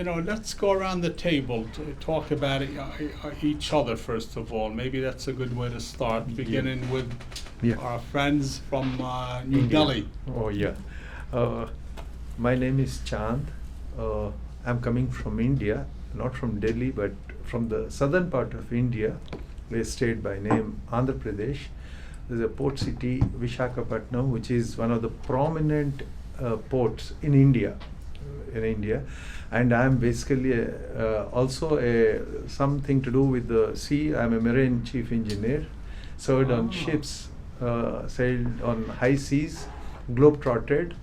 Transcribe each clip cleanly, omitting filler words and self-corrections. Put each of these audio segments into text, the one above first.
let's go around the table to talk about each other first of all. Maybe that's a good way to start, beginning with our friends from New India. Delhi. Oh, yeah. My name is Chand. I'm coming from India, not from Delhi, but from the southern part of India, a state by name Andhra Pradesh. There's a port city, Visakhapatnam, which is one of the prominent ports in India. And I'm basically also something to do with the sea. I'm a marine chief engineer, served on ships, sailed on high seas, globe-trotted,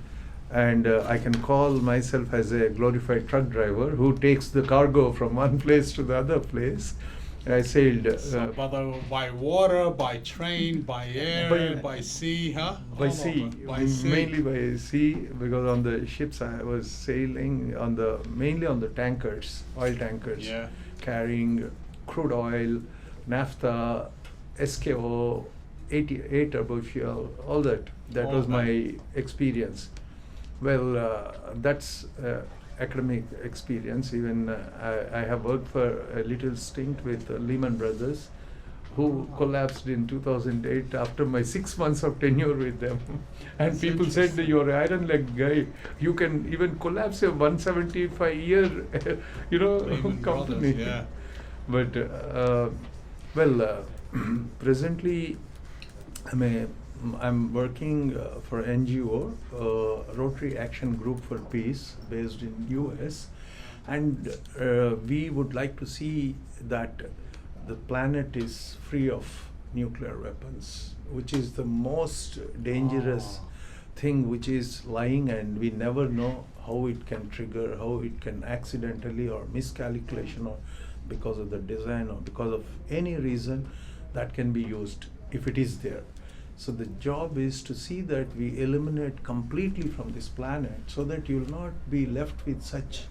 and I can call myself as a glorified truck driver who takes the cargo from one place to the other place. I sailed Whether by water, by train, by air, by sea, huh? By sea. By sea. Mainly by sea, because on the ships I was sailing mainly on the tankers, oil tankers, carrying crude oil, naphtha, SKO, 88 turbo fuel, all that. That was my experience. Well, that's academic experience. Even I have worked for a little stint with Lehman Brothers, who collapsed in 2008 after my 6 months of tenure with them. And That's people said, you're an iron leg guy, you can even collapse a 175-year, Lehman company. Brothers, But presently I'm working for NGO, Rotary Action Group for Peace, based in US, and we would like to see that the planet is free of nuclear weapons, which is the most dangerous thing which is lying, and we never know how it can trigger, how it can accidentally or miscalculation or because of the design or because of any reason that can be used if it is there. So the job is to see that we eliminate completely from this planet so that you will not be left with such,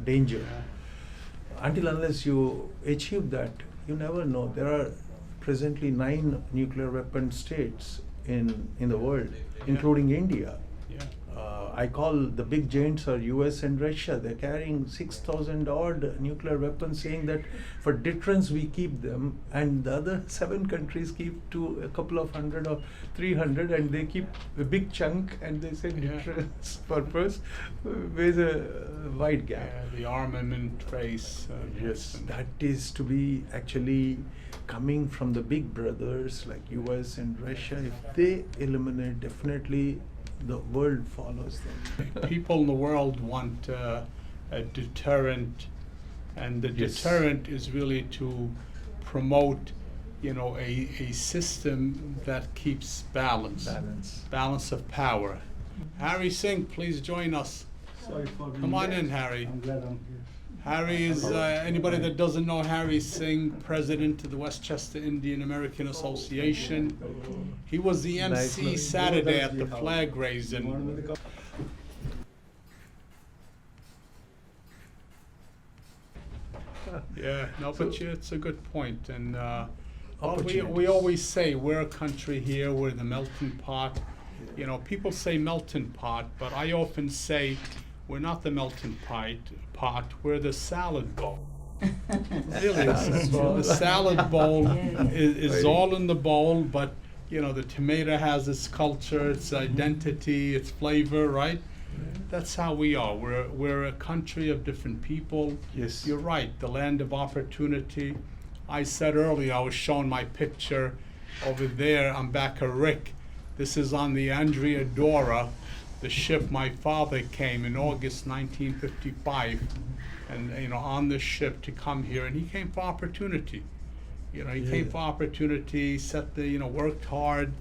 danger. Until unless you achieve that, you never know. There are presently 9 nuclear weapon states in the world, including India. I call the big giants are US and Russia. They're carrying 6,000 odd nuclear weapons, saying that for deterrence we keep them, and the other 7 countries keep to a couple of hundred or 300, and they keep a big chunk, and they say deterrence purpose. There's a wide gap. The armament race. Yes, that is to be actually coming from the big brothers like US and Russia. If they eliminate, definitely the world follows them. People in the world want a deterrent, and the deterrent is really to promote, a system that keeps balance of power. Harry Singh, please join us. Sorry for Come on in, Harry. I'm glad I'm here. Harry is, anybody that doesn't know Harry Singh, president of the Westchester Indian American Association. He was the MC Saturday at the flag raising. But it's a good point. And we always say we're a country here, we're the melting pot. People say melting pot, but I often say we're not the melting pot, we're the salad bowl. Really, the salad bowl is all in the bowl, but the tomato has its culture, its identity, its flavor, right? That's how we are. We're a country of different people. Yes. You're right, the land of opportunity. I said earlier, I was showing my picture over there. I'm back at Rick. This is on the Andrea Dora, the ship my father came in August 1955, and on this ship to come here, and he came for opportunity. He came for opportunity, worked hard,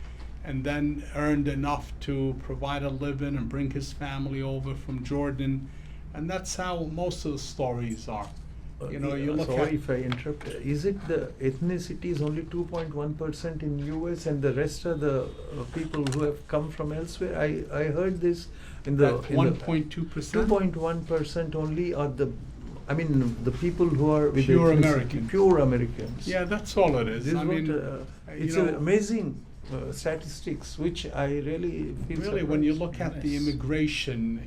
and then earned enough to provide a living and bring his family over from Jordan, and that's how most of the stories are. You look sorry if I interrupt. Is it the ethnicity is only 2.1% in US, and the rest are the people who have come from elsewhere? I heard this in the 1.2%. 2.1% only are the people who are with Pure ethnicity, Americans. Pure Americans. Yeah, that's all it is. This it's an amazing statistics, which I really feel really, surprised. when you look at the immigration,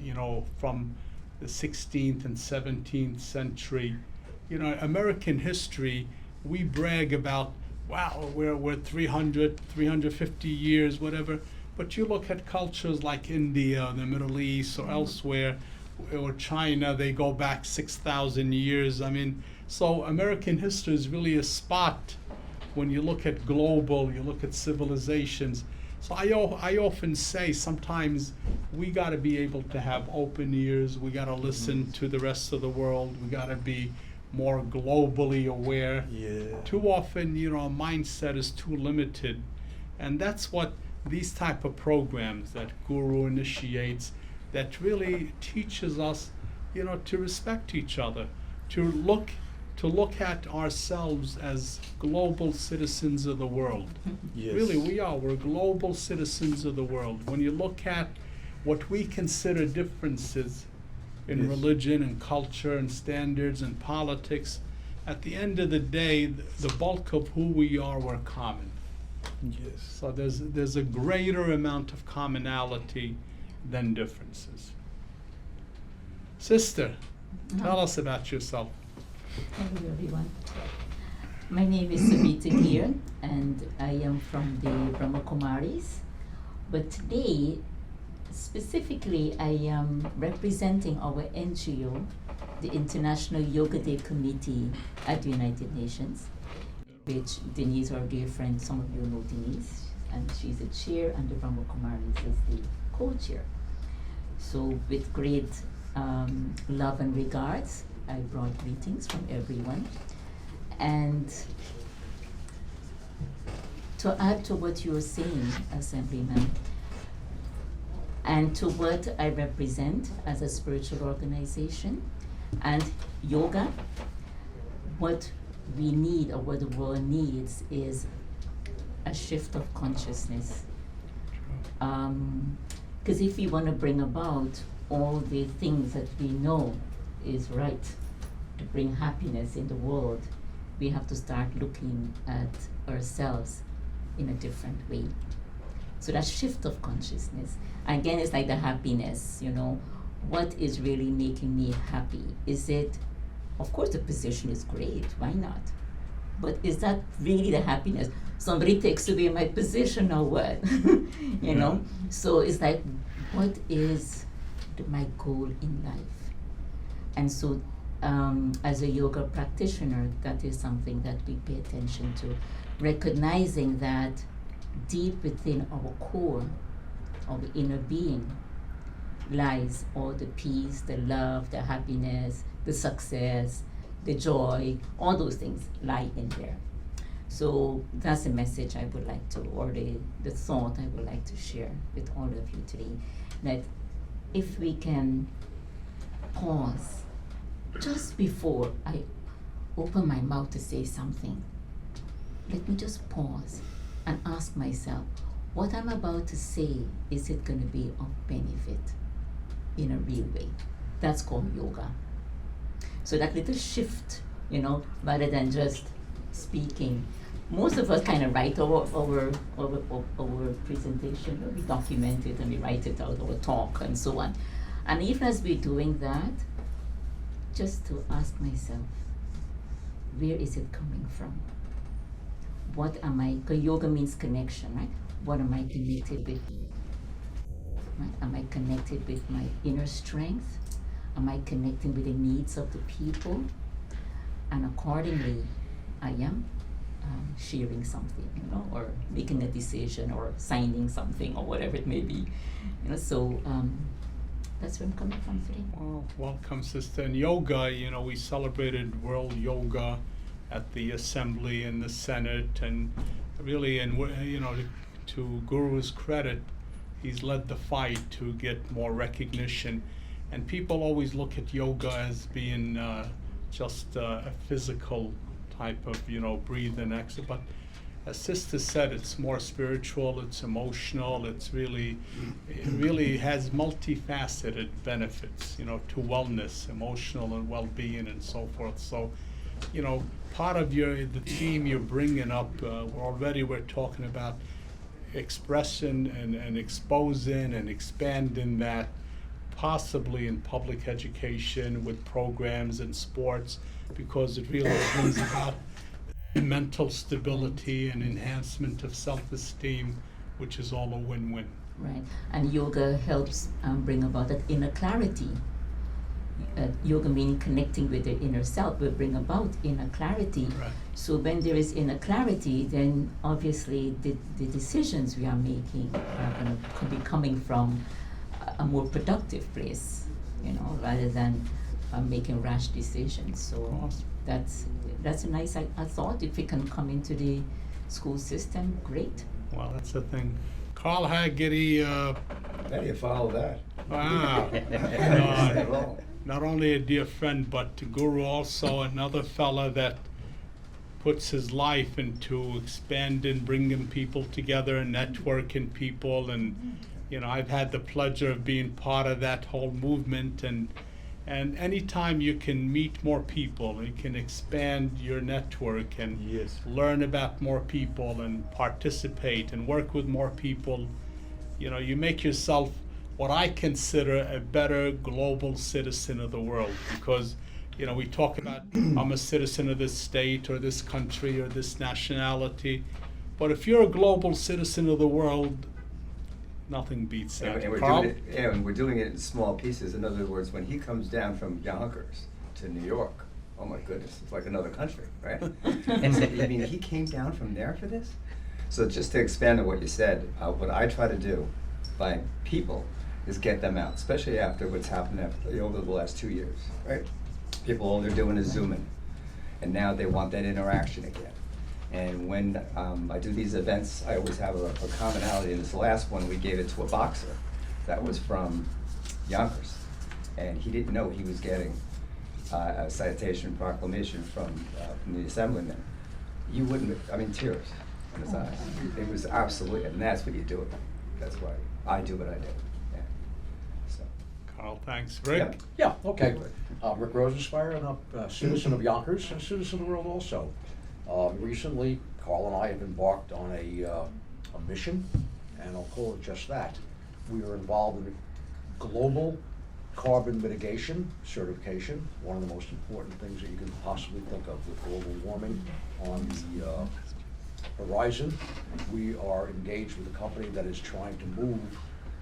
from the 16th and 17th century. You know, American history, we brag about, wow, we're 350 years, whatever. But you look at cultures like India, the Middle East, or elsewhere, or China, they go back 6,000 years. I mean, so American history is really a spot when you look at global, you look at civilizations. So I often say sometimes we got to be able to have open ears. We got to listen to the rest of the world. We got to be more globally aware. Yeah. Too often, you know, our mindset is too limited. And that's what these type of programs that Guru initiates, that really teaches us, you know, to respect each other, to look at ourselves as global citizens of the world. Yes. Really, we are. We're global citizens of the world. When you look at what we consider differences in Yes. religion and culture and standards and politics, at the end of the day, the bulk of who we are, we're common. Yes. So there's a greater amount of commonality than differences. Sister, tell us about yourself. Hello everyone. My name is Sabita Kiran and I am from the Brahma Kumaris. But today, specifically, I am representing our NGO, the International Yoga Day Committee at the United Nations, which Denise, our dear friend, some of you know Denise, and she's the chair and the Brahma Kumaris is the co-chair. So with great love and regards, I brought greetings from everyone. And to add to what you were saying, Assemblyman, and to what I represent as a spiritual organization, and yoga, what we need or what the world needs is a shift of consciousness. Because if we want to bring about all the things that we know is right to bring happiness in the world, we have to start looking at ourselves in a different way. So that shift of consciousness, again, it's like the happiness, you know, what is really making me happy? Is it, of course the position is great, why not? But is that really the happiness? Somebody takes away my position or what? You know? So it's like, what is my goal in life? And so as a yoga practitioner, that is something that we pay attention to, recognizing that deep within our core, our inner being, lies all the peace, the love, the happiness, the success, the joy, all those things lie in there. So that's the message I would like to, or the thought I would like to share with all of you today, that if we can pause just before I open my mouth to say something, let me just pause and ask myself, what I'm about to say, is it going to be of benefit in a real way? That's called yoga. So that little shift, you know, rather than just speaking. Most of us kind of write our presentation, we document it and we write it out, our talk and so on. And even as we're doing that, just to ask myself, where is it coming from? What am I, because yoga means connection, right? What am I connected with? Right? Am I connected with my inner strength? Am I connecting with the needs of the people? And accordingly, I am sharing something, you know, or making a decision or signing something or whatever it may be. You know, so that's where I'm coming from today. Well, welcome, sister. In yoga, you know, we celebrated World Yoga at the Assembly and the Senate, and really, and you know, to Guru's credit, he's led the fight to get more recognition. And people always look at yoga as being just a physical type of, you know, breathe and exhale. But as Sister said, it's more spiritual, it's emotional, it really has multifaceted benefits, you know, to wellness, emotional and well-being and so forth. So, you know, part of the theme you're bringing up, we're talking about expression and exposing and expanding that. possibly in public education with programs and sports, because it really brings about mental stability and enhancement of self-esteem, which is all a win-win. Right, and yoga helps bring about that inner clarity. Yoga meaning connecting with the inner self will bring about inner clarity. Right. So when there is inner clarity, then obviously the decisions we are making could be coming from a more productive place, you know, rather than making rash decisions. So Awesome. that's a nice thought. If it can come into the school system, great. Well, that's the thing. Carl Haggerty, How do you follow that? wow. Not only a dear friend, but to Guru also another fella that puts his life into expanding, bringing people together and networking people. And, you know, I've had the pleasure of being part of that whole movement. And anytime you can meet more people, you can expand your network and Yes. learn about more people and participate and work with more people, you know, you make yourself what I consider a better global citizen of the world. Because, you know, we talk about I'm a citizen of this state or this country or this nationality, but if you're a global citizen of the world, nothing beats that. And we're Carl? doing it, and we're doing it in small pieces. In other words, when he comes down from Yonkers to New York, oh my goodness, it's like another country, right? And so, I mean, he came down from there for this? So just to expand on what you said, what I try to do by people is get them out, especially after what's happened over the last 2 years, right? People, all they're doing is Zooming, and now they want that interaction again. And when I do these events, I always have a commonality. In this last one, we gave it to a boxer that was from Yonkers, and he didn't know he was getting a citation proclamation from the Assemblyman. You wouldn't, I mean, tears in his eyes. It was absolutely, and that's what you do. That's why I do what I do. Yeah. So. Carl, thanks. Rick? Yeah. Yeah, okay. Rick Rosenspire, and I'm a citizen of Yonkers and a citizen of the world also. Recently, Carl and I have embarked on a mission, and I'll call it just that. We are involved in a global carbon mitigation certification, one of the most important things that you can possibly think of with global warming on the horizon. We are engaged with a company that is trying to move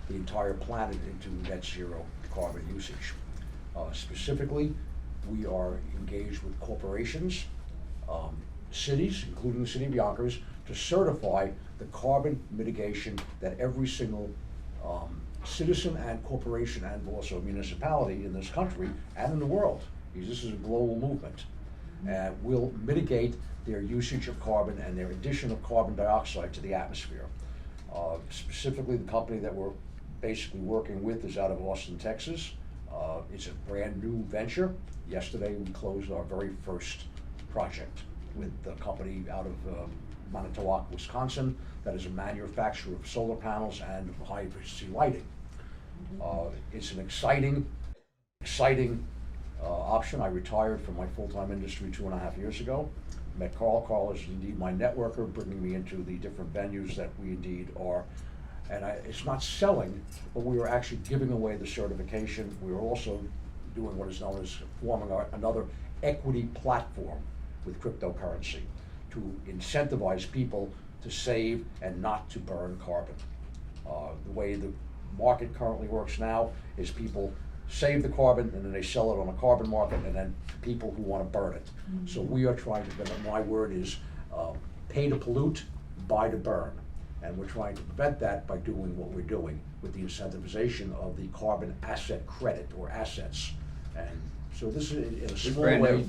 the entire planet into net zero carbon usage. Specifically, we are engaged with corporations, cities, including the city of Yonkers, to certify the carbon mitigation that every single citizen and corporation and also municipality in this country and in the world, because this is a global movement, will mitigate their usage of carbon and their addition of carbon dioxide to the atmosphere. Specifically, the company that we're basically working with is out of Austin, Texas. It's a brand new venture. Yesterday, we closed our very first project with a company out of Manitowoc, Wisconsin, that is a manufacturer of solar panels and high efficiency lighting. It's an exciting option. I retired from my full-time industry 2.5 years ago. Met Carl. Carl is indeed my networker, bringing me into the different venues that we indeed are. And it's not selling, but we are actually giving away the certification. We are also doing what is known as forming another equity platform with cryptocurrency to incentivize people to save and not to burn carbon. The way the market currently works now is people save the carbon and then they sell it on a carbon market, and then people who want to burn it. Mm-hmm. So we are trying to, my word is pay to pollute, buy to burn. And we're trying to prevent that by doing what we're doing with the incentivization of the carbon asset credit or assets. And so this is in a small way.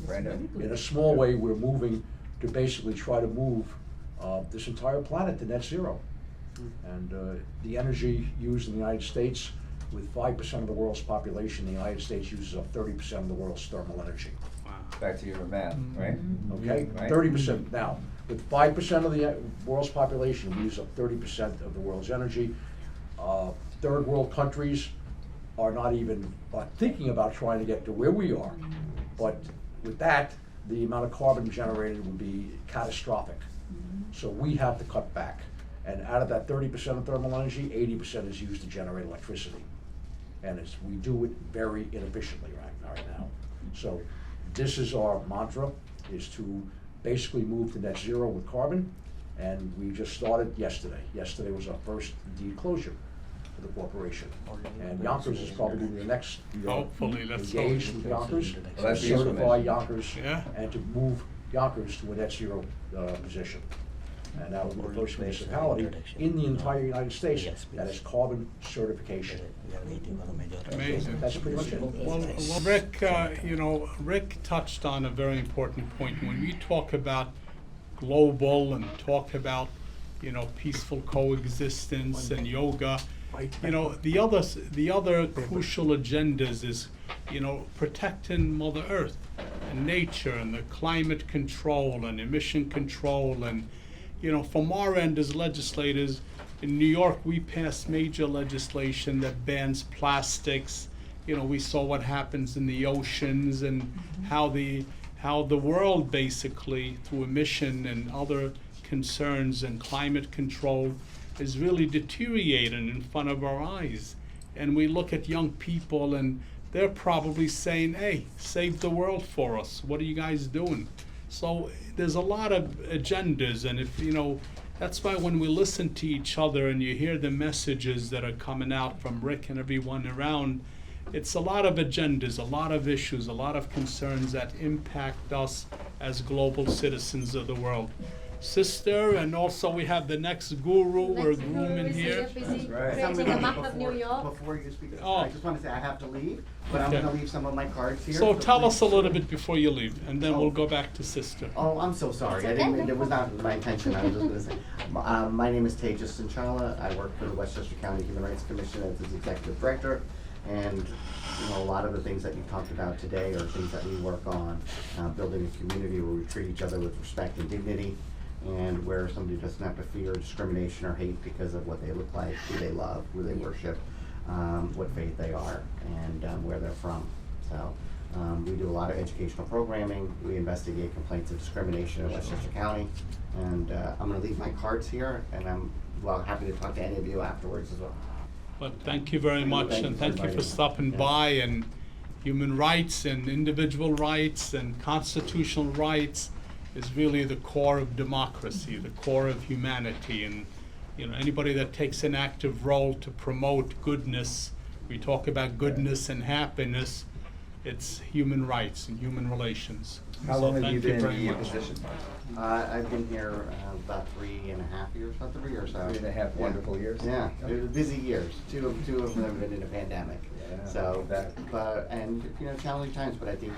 In a small way, we're moving to basically try to move this entire planet to net zero. And the energy used in the United States, with 5% of the world's population, the United States uses up 30% of the world's thermal energy. Wow. Back to your math, right? Okay, Right. 30% now. With 5% of the world's population, we use up 30% of the world's energy. Third world countries are not even thinking about trying to get to where we are. But with that, the amount of carbon generated would be catastrophic. So we have to cut back. And out of that 30% of thermal energy, 80% is used to generate electricity. and we do it very inefficiently right now. So this is our mantra, is to basically move to net zero with carbon, and we just started yesterday. Yesterday was our first deed closure for the corporation. And Yonkers is probably the next, Hopefully, let's hope. engaged with Yonkers, Well, to that's the certify information. Yonkers, Yeah. and to move Yonkers to a net zero position. And that will be the first municipality in the entire United States that has carbon certification. Amazing. That's pretty much it. Well, Rick, Rick touched on a very important point. When we talk about global and talk about, peaceful coexistence and yoga, the other crucial agendas is, protecting Mother Earth and nature and the climate control and emission control. And, from our end as legislators, in New York, we passed major legislation that bans plastics. We saw what happens in the oceans and how the world basically, through emission and other concerns and climate control, is really deteriorating in front of our eyes. And we look at young people and they're probably saying, hey, save the world for us. What are you guys doing? So there's a lot of agendas, and that's why when we listen to each other and you hear the messages that are coming out from Rick and everyone around, it's a lot of agendas, a lot of issues, a lot of concerns that impact us as global citizens of the world. Sister, and also we have the next guru or grooming here. Busy Right. creating a map of New York. Before you speak, Oh. I just want to say I have to leave, but I'm Okay. going to leave some of my cards here. So tell please- us a little bit before you leave, and then we'll Oh. go back to Sister. Oh, I'm so sorry. I didn't. It was not my intention. I was just going to say. My name is Tejas Inchala. I work for the Westchester County Human Rights Commission as its executive director, and a lot of the things that you talked about today are things that we work on, building a community where we treat each other with respect and dignity, and where somebody doesn't have to fear discrimination or hate because of what they look like, who they love, who they worship, what faith they are, and where they're from. So we do a lot of educational programming. We investigate complaints of discrimination in Westchester County. And I'm going to leave my cards here, and I'm happy to talk to any of you afterwards as well. But thank you very much, Thank you and for thank you for inviting me. stopping Yeah. by. And human rights and individual rights and constitutional rights is really the core of democracy, the core of humanity. And anybody that takes an active role to promote goodness, we talk about goodness and happiness, it's human rights and human relations. How So long have thank you been very in your much. position? I've been here about 3.5 years, about 3 or so. 3.5 Yeah. wonderful years? Yeah, it was busy years. Two of them have been in a pandemic. Yeah, So, I bet. and challenging times. But I think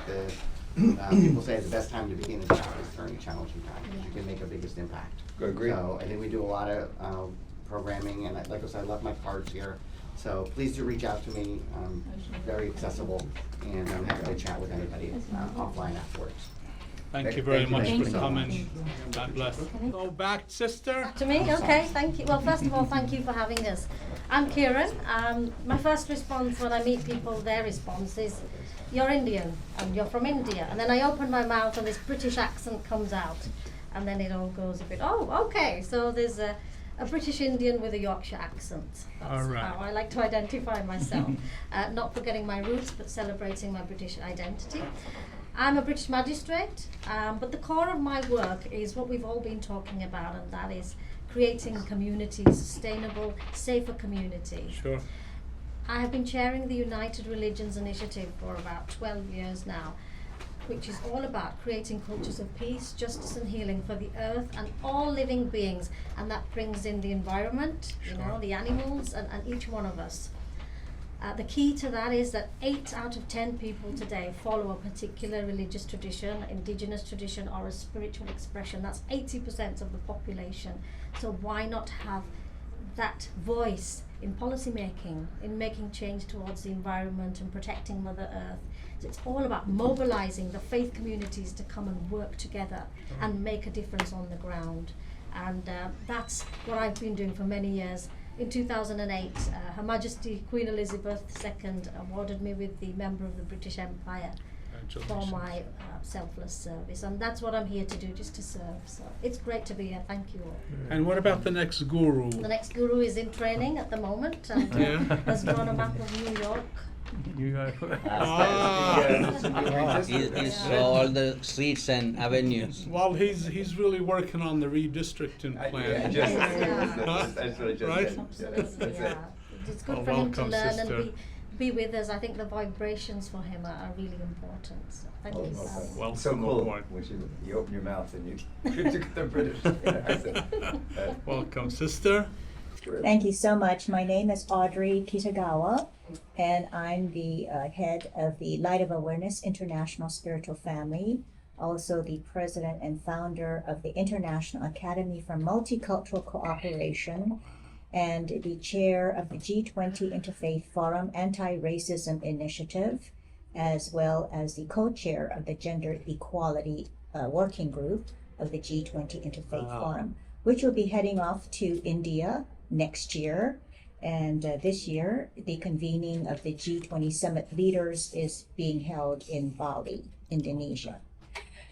people say the best time to begin a job is during a challenging time, because you can make a biggest impact. Agree. So I think we do a lot of programming, and like I said, I left my cards here. So please do reach out to me. I'm very accessible, and I'm happy to chat with anybody offline afterwards. Thank you very much Thank for you so coming. God bless. Go back, Sister. To me, okay, thank you. Well, first of all, thank you for having us. I'm Kiran. My first response when I meet people, their response is, you're Indian, and you're from India. And then I open my mouth and this British accent comes out. And then it all goes a bit, oh, okay, so there's a British Indian with a Yorkshire accent. That's All right. how I like to identify myself. Not forgetting my roots, but celebrating my British identity. I'm a British magistrate, but the core of my work is what we've all been talking about, and that is creating communities, sustainable, safer communities. Sure. I have been chairing the United Religions Initiative for about 12 years now, which is all about creating cultures of peace, justice and healing for the earth and all living beings, and that brings in the environment, Sure. the animals and each one of us. The key to that is that 8 out of 10 people today follow a particular religious tradition, indigenous tradition, or a spiritual expression. That's 80% of the population. So why not have that voice in policy making, in making change towards the environment and protecting Mother Earth? So it's all about mobilizing the faith communities to come and work together and make a difference on the ground. And that's what I've been doing for many years. In 2008, Her Majesty Queen Elizabeth II awarded me with the Member of the British Empire. Congratulations. my selfless service. And that's what I'm here to do, just to serve. So it's great to be here. Thank you all. And what about the next guru? The next guru is in training at the moment and Yeah. has drawn a map of New York. New York. He saw all the streets and avenues. Well, he's really working on the redistricting plan. That's what I just Right? said. Absolutely, That's it. yeah. It's good Well, for him to welcome, learn sister. and be with us. I think the vibrations for him are really important. So thank you. Oh, Sally. Welcome So cool aboard. when you open your mouth and you the British. Welcome, sister. Thank you so much. My name is Audrey Kitagawa, and I'm the head of the Light of Awareness International Spiritual Family, also the president and founder of the International Academy for Multicultural Cooperation, and the chair of the G20 Interfaith Forum Anti-Racism Initiative, as well as the co-chair of the Gender Equality Working Group of the G20 Interfaith Forum, which will be heading off to India next year. And this year, the convening of the G20 Summit Leaders is being held in Bali, Indonesia.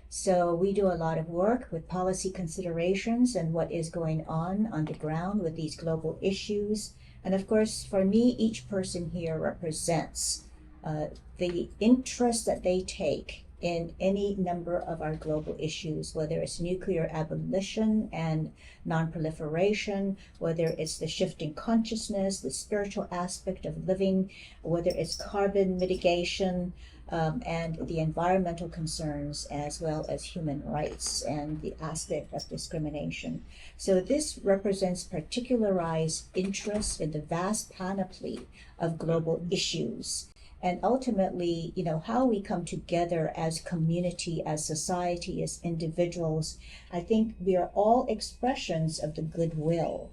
So we do a lot of work with policy considerations and what is going on the ground with these global issues. And of course, for me, each person here represents the interest that they take in any number of our global issues, whether it's nuclear abolition and non-proliferation, whether it's the shifting consciousness, the spiritual aspect of living, whether it's carbon mitigation, and the environmental concerns, as well as human rights and the aspect of discrimination. So this represents particularized interest in the vast panoply of global issues. And ultimately, how we come together as community, as society, as individuals, I think we are all expressions of the goodwill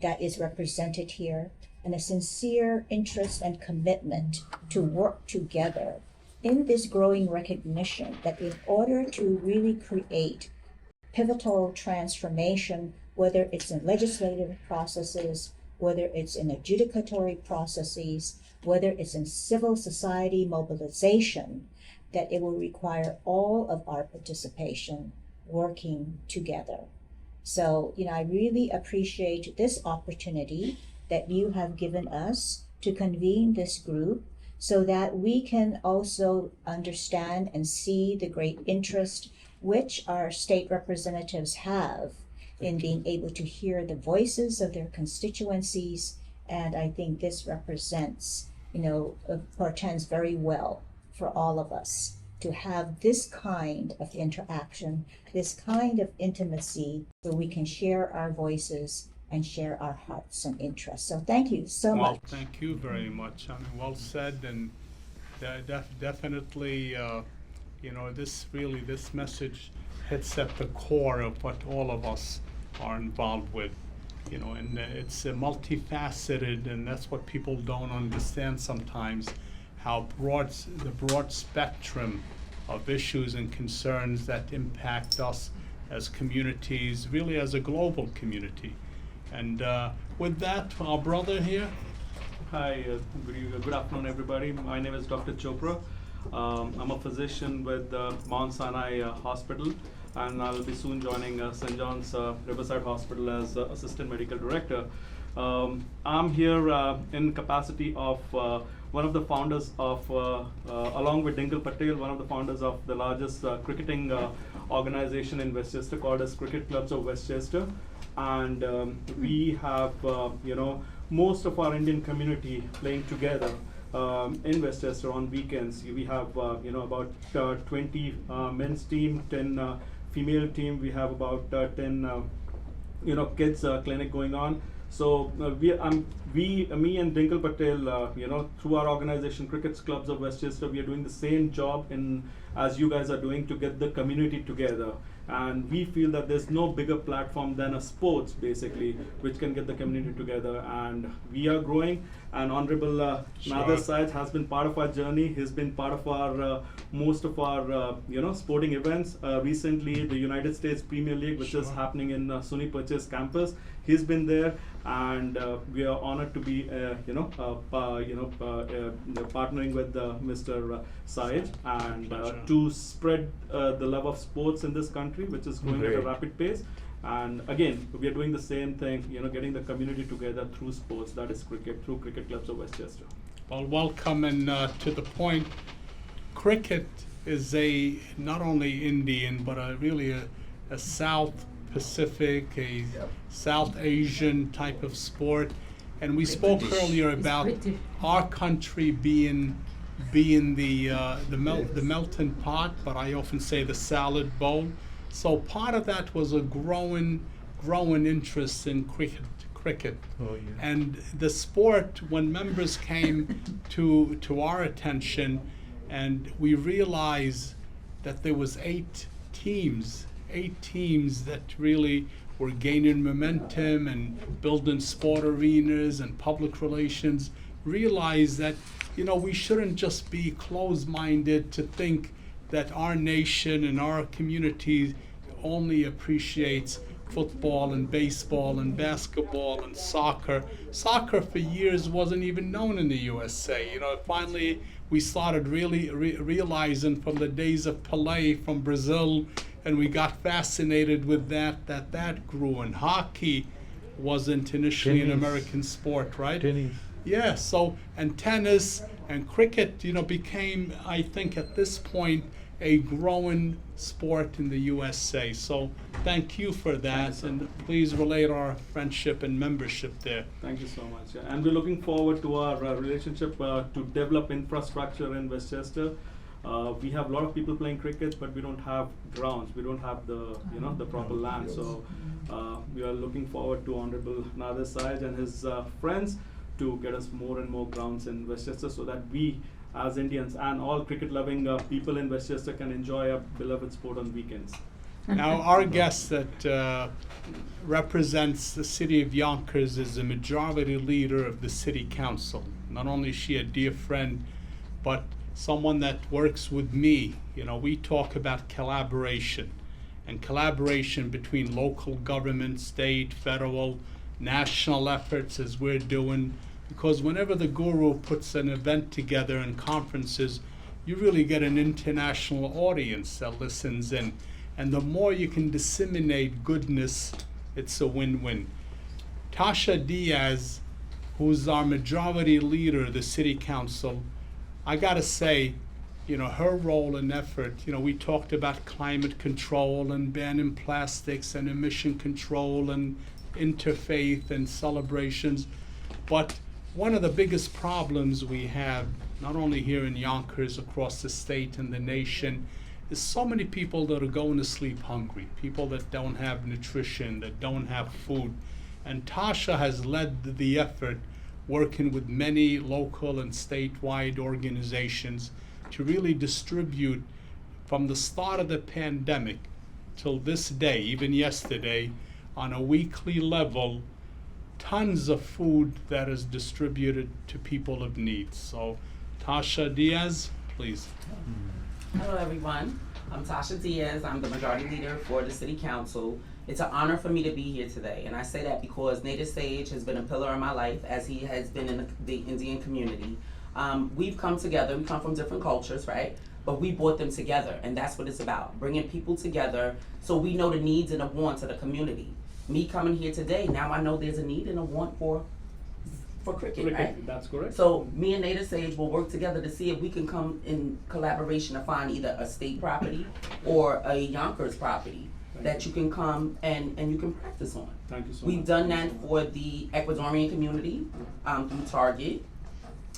that is represented here, and a sincere interest and commitment to work together in this growing recognition that in order to really create pivotal transformation, whether it's in legislative processes, whether it's in adjudicatory processes, whether it's in civil society mobilization, that it will require all of our participation working together. So, I really appreciate this opportunity that you have given us to convene this group so that we can also understand and see the great interest which our state representatives have in being able to hear the voices of their constituencies. And I think this represents, portends very well for all of us to have this kind of interaction, this kind of intimacy, where we can share our voices and share our hearts and interests. So thank you so much. Well, thank you very much. Well said, and definitely, this message hits at the core of what all of us are involved with, and it's multifaceted, and that's what people don't understand sometimes, how the broad spectrum of issues and concerns that impact us as communities, really as a global community. And with that, our brother here. Hi, good afternoon, everybody. My name is Dr. Chopra. I'm a physician with Mount Sinai Hospital, and I'll be soon joining St. John's Riverside Hospital as Assistant Medical Director. I'm here in capacity of one of the founders of, along with Int'l Patel, one of the founders of the largest cricketing organization in Westchester called as Cricket Clubs of Westchester. And we have, most of our Indian community playing together in Westchester on weekends. We have, about 20 men's team, 10 female team. We have about 10, kids clinic going on. So me and Int'l Patel, through our organization, Cricket Clubs of Westchester, we are doing the same job as you guys are doing to get the community together. And we feel that there's no bigger platform than a sports, basically, which can get the community together. And we are growing. And Honorable Nader Sayegh has been part of our journey. He's been part of our most of our sporting events. Recently, the United States Premier League, which is happening in SUNY Purchase campus, he's been there. and we are honored to be partnering with Mr. Sayegh and to spread the love of sports in this country, which is growing at a Great. rapid pace. And again, we are doing the same thing, getting the community together through sports, that is cricket, through cricket clubs of Westchester. Well, welcome, and to the point, cricket is not only Indian, but really a South Pacific, a South Asian type of sport. And we spoke earlier about British. our country being the melting pot, but I often say the salad bowl. So part of that was a growing interest in cricket. Oh, yeah. And the sport, when members came to our attention, and we realized that there was eight teams that really were gaining momentum and building sport arenas and public relations, realized that we shouldn't just be closed-minded to think that our nation and our community only appreciates football and baseball and basketball and soccer. Soccer for years wasn't even known in the USA. Finally we started really realizing from the days of Pelé from Brazil, and we got fascinated with that grew. And hockey wasn't initially an Tennis. American sport, right? Tennis. Yeah, so, and tennis and cricket, became, I think at this point, a growing sport in the USA. So thank you for that, and please relate our friendship and membership there. Thank you so much. Yeah. And we're looking forward to our relationship to develop infrastructure in Westchester. We have a lot of people playing cricket, but we don't have grounds. We don't have the proper land. So we are looking forward to Honorable Nader Sayegh and his friends to get us more and more grounds in Westchester, so that we, as Indians and all cricket-loving people in Westchester, can enjoy our beloved sport on weekends. Now, our guest that represents the city of Yonkers is the majority leader of the city council. Not only is she a dear friend, but someone that works with me. We talk about collaboration, and collaboration between local government, state, federal, national efforts as we're doing. Because whenever the guru puts an event together and conferences, you really get an international audience that listens in. And the more you can disseminate goodness, it's a win-win. Tasha Diaz, who's our majority leader of the city council, I gotta say, her role and effort, we talked about climate control and banning plastics and emission control and interfaith and celebrations, but one of the biggest problems we have, not only here in Yonkers, across the state and the nation, is so many people that are going to sleep hungry, people that don't have nutrition, that don't have food. And Tasha has led the effort, working with many local and statewide organizations to really distribute, from the start of the pandemic till this day, even yesterday, on a weekly level, tons of food that is distributed to people of need. So, Tasha Diaz, please. Hello, everyone. I'm Tasha Diaz. I'm the majority leader for the City Council. It's an honor for me to be here today, and I say that because Nader Sayegh has been a pillar in my life, as he has been in the Indian community. We've come together. We come from different cultures, right? But we brought them together, and that's what it's about, bringing people together so we know the needs and the wants of the community. Me coming here today, now I know there's a need and a want for cricket, right? That's correct. So me and Nader Sayegh will work together to see if we can come in collaboration to find either a state property or a Yonkers property that you can come and you can practice on. Thank you so We've much. done that for the Ecuadorian community through Target.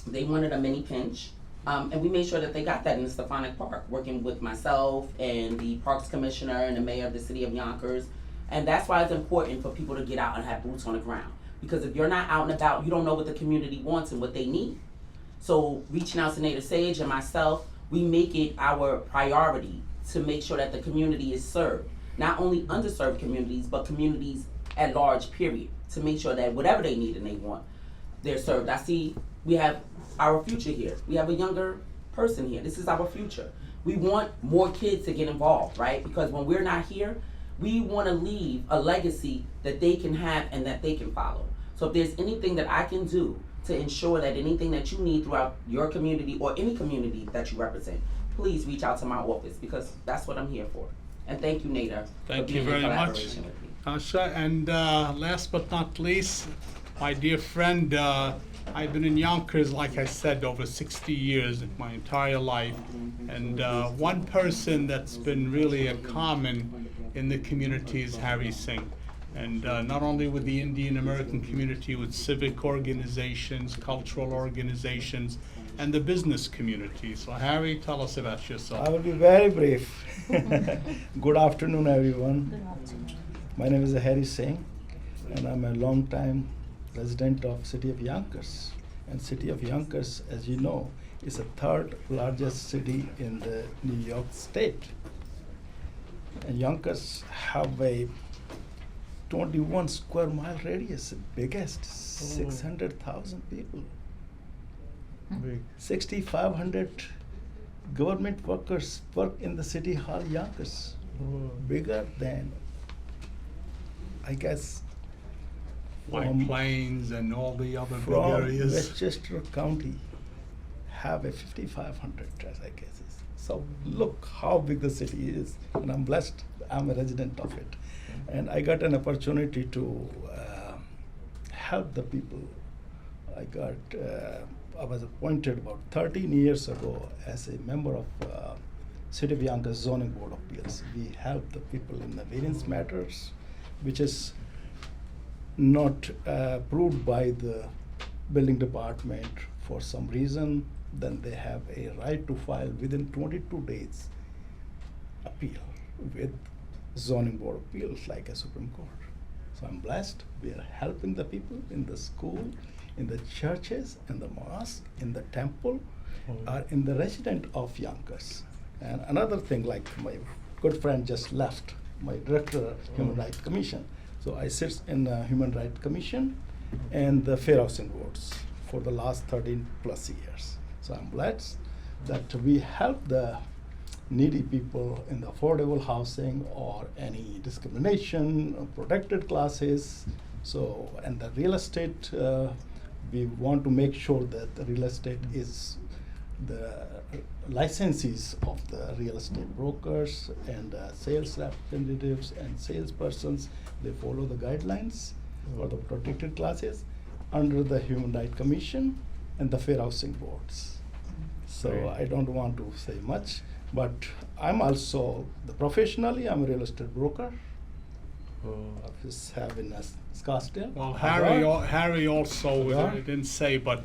They wanted a mini pinch. And we made sure that they got that in the Stefanik Park, working with myself and the Parks Commissioner and the Mayor of the City of Yonkers. And that's why it's important for people to get out and have boots on the ground. Because if you're not out and about, you don't know what the community wants and what they need. So reaching out to Nader Sayegh and myself, we make it our priority to make sure that the community is served. Not only underserved communities, but communities at large, period. To make sure that whatever they need and they want, they're served. I see we have our future here. We have a younger person here. This is our future. We want more kids to get involved, right? Because when we're not here, we want to leave a legacy that they can have and that they can follow. So if there's anything that I can do to ensure that anything that you need throughout your community or any community that you represent, please reach out to my office, because that's what I'm here for. And thank you, Nader, Thank for you being very in much. collaboration with me. Asha, and last but not least, my dear friend, I've been in Yonkers, like I said, over 60 years, my entire life. And one person that's been really a common in the community is Harry Singh. And not only with the Indian American community, with civic organizations, cultural organizations, and the business community. So Harry, tell us about yourself. I will be very brief. Good afternoon, everyone. Good afternoon. My name is Harry Singh, and I'm a long-time resident of city of Yonkers. And city of Yonkers, as you know, is the third largest city in the New York State. And Yonkers have a 21 square mile radius, the biggest, 600,000 people. 6,500 government workers work in the city hall Yonkers. Bigger than, I guess, White Plains and all the other big from areas. Westchester County have a 5,500, as I guess. So look how big the city is, and I'm blessed. I'm a resident of it, and I got an opportunity to help the people. I was appointed about 13 years ago as a member of City of Yonkers Zoning Board of Appeals. We help the people in the variance matters, which is not approved by the building department for some reason. Then they have a right to file within 22 days appeal with Zoning Board of Appeals, like a Supreme Court. So I'm blessed. We are helping the people in the school, in the churches, in the mosque, in the temple, or in the resident of Yonkers. And another thing, like my good friend just left, my director of Human Rights Commission. So I sit in the Human Rights Commission and the Fair Housing Boards for the last 13 plus years. So I'm blessed that we help the needy people in the affordable housing or any discrimination, protected classes. So, and the real estate, we want to make sure that the real estate is the licensees of the real estate brokers and sales representatives and salespersons. They follow the guidelines for the protected classes under the Human Rights Commission and the Fair Housing Boards. So Right. I don't want to say much, but I'm also, professionally, I'm a real estate broker. Office have in Scottsdale. Well, Harvard. Harry also, Yeah. I didn't say, but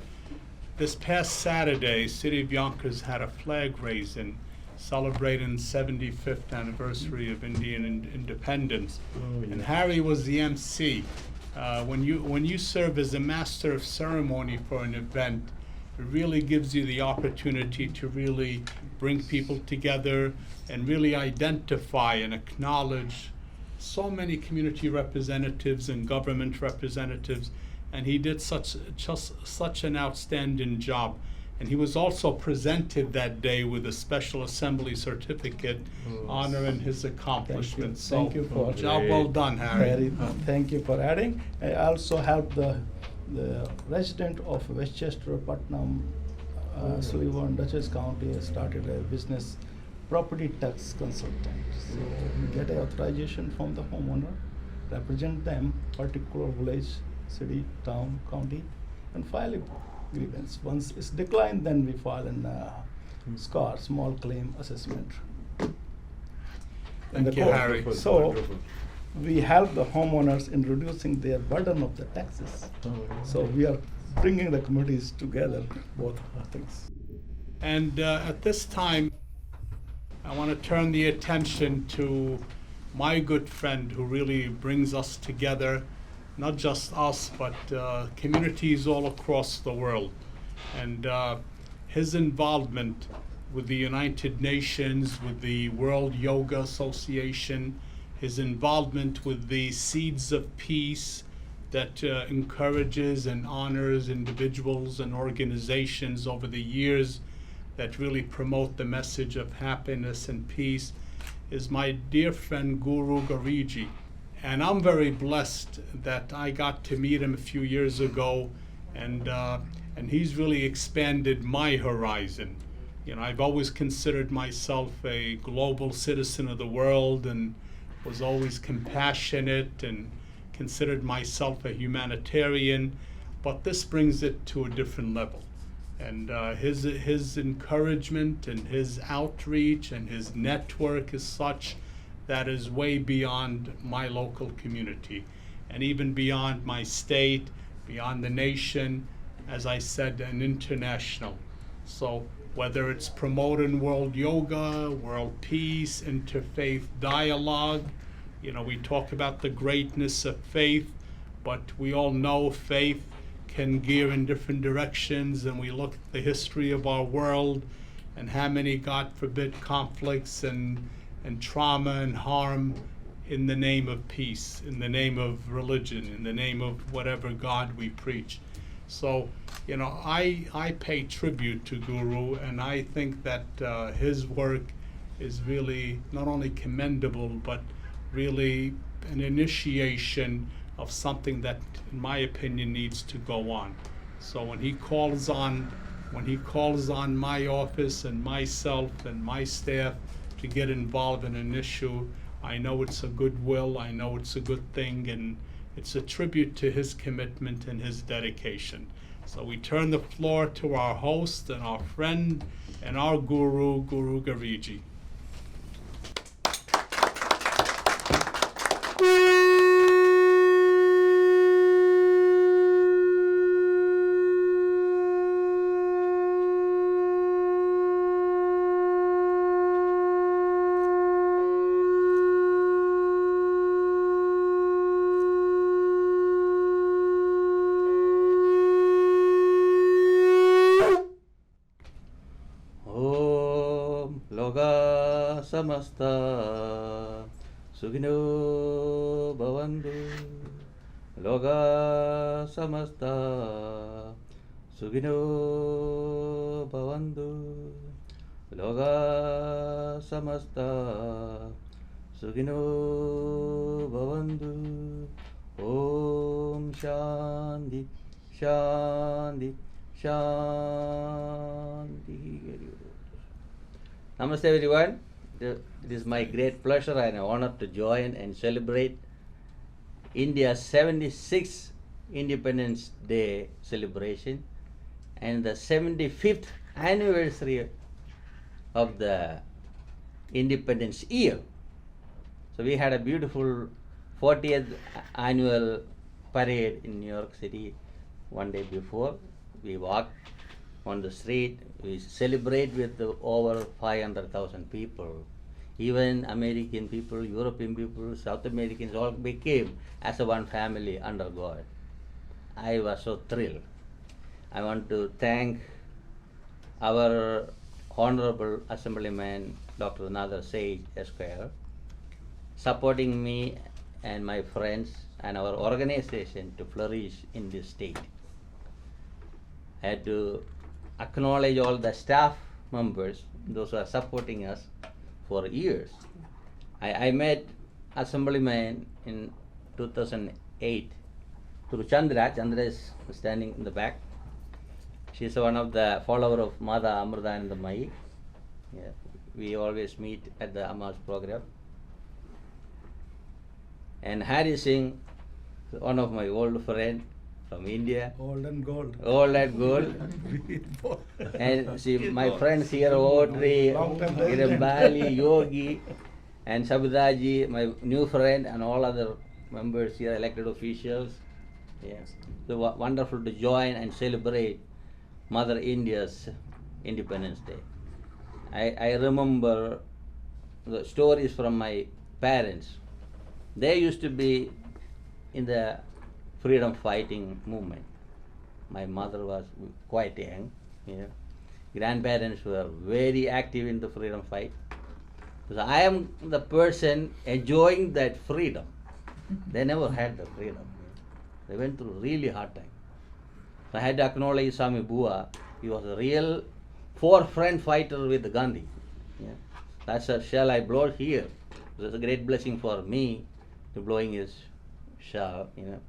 this past Saturday, City of Yonkers had a flag raising celebrating 75th anniversary of Indian independence. And Harry was the MC. When you serve as a master of ceremony for an event, it really gives you the opportunity to really bring people together and really identify and acknowledge so many community representatives and government representatives, and he did such an outstanding job. And he was also presented that day with a special assembly certificate honoring his accomplishments. Thank you for job well done, Harry. Thank you for adding. I also helped the resident of Westchester, Putnam, Sullivan, Dutchess County, started a business property tax consultant. So we get an authorization from the homeowner, represent them, particular village, city, town, county, and file a grievance. Once it's declined, then we file an SCAR, small claim assessment. in Thank the you, court. Harry. So we help the homeowners in reducing their burden of the taxes. So we are bringing the communities together, both things. And at this time, I want to turn the attention to my good friend who really brings us together, not just us, but communities all across the world. And his involvement with the United Nations, with the World Yoga Association, his involvement with the Seeds of Peace that encourages and honors individuals and organizations over the years that really promote the message of happiness and peace, is my dear friend Guru Gariji. And I'm very blessed that I got to meet him a few years ago, and he's really expanded my horizon. You know, I've always considered myself a global citizen of the world and was always compassionate and considered myself a humanitarian, but this brings it to a different level. And his encouragement and his outreach and his network is such that is way beyond my local community and even beyond my state, beyond the nation, as I said, and international. So whether it's promoting world yoga, world peace, interfaith dialogue, you know, we talk about the greatness of faith, but we all know faith can gear in different directions, and we look at the history of our world and how many, God forbid, conflicts and trauma and harm in the name of peace, in the name of religion, in the name of whatever God we preach. So, you know, I pay tribute to Guru, and I think that his work is really not only commendable, but really an initiation of something that, in my opinion, needs to go on. So when he calls on my office and myself and my staff to get involved in an issue, I know it's a goodwill, I know it's a good thing, and it's a tribute to his commitment and his dedication. So we turn the floor to our host and our friend and our guru, Guru Gariji. Samasta Sugino Bhavantu Loga Samasta Sugino Bhavantu Loga Samasta Sugino Bhavantu Om Shanti Shanti Shanti. Namaste everyone. It is my great pleasure and honor to join and celebrate India's 76th Independence Day celebration and the 75th anniversary of the Independence year. So we had a beautiful 40th annual parade in New York City one day before. We walked on the street. We celebrate with over 500,000 people. Even American people, European people, South Americans all became as a one family under God. I was so thrilled. I want to thank our Honorable Assemblyman Dr. Nader Sayegh Esquire, supporting me and my friends and our organization to flourish in this state. I had to acknowledge all the staff members, those who are supporting us for years. I met Assemblyman in 2008 through Chandra. Chandra is standing in the back. She is one of the follower of Mother Amritanandamayi. Yeah. We always meet at the Amma's program. And Hari Singh, one of my old friend from India. Old and gold. Old and gold. And see my friends here, Audrey, Kiran Bali, Yogi, and Sabdaji, my new friend, and all other members here, elected officials. Yes. So wonderful to join and celebrate Mother India's Independence Day. I remember the stories from my parents. They used to be in the freedom fighting movement. My mother was quite young. Grandparents were very active in the freedom fight. So I am the person enjoying that freedom. They never had the freedom. They went through really hard time. So I had to acknowledge Swami Bua. He was a real forefront fighter with Gandhi. That's a shell I brought here. It was a great blessing for me to blowing his shawl, you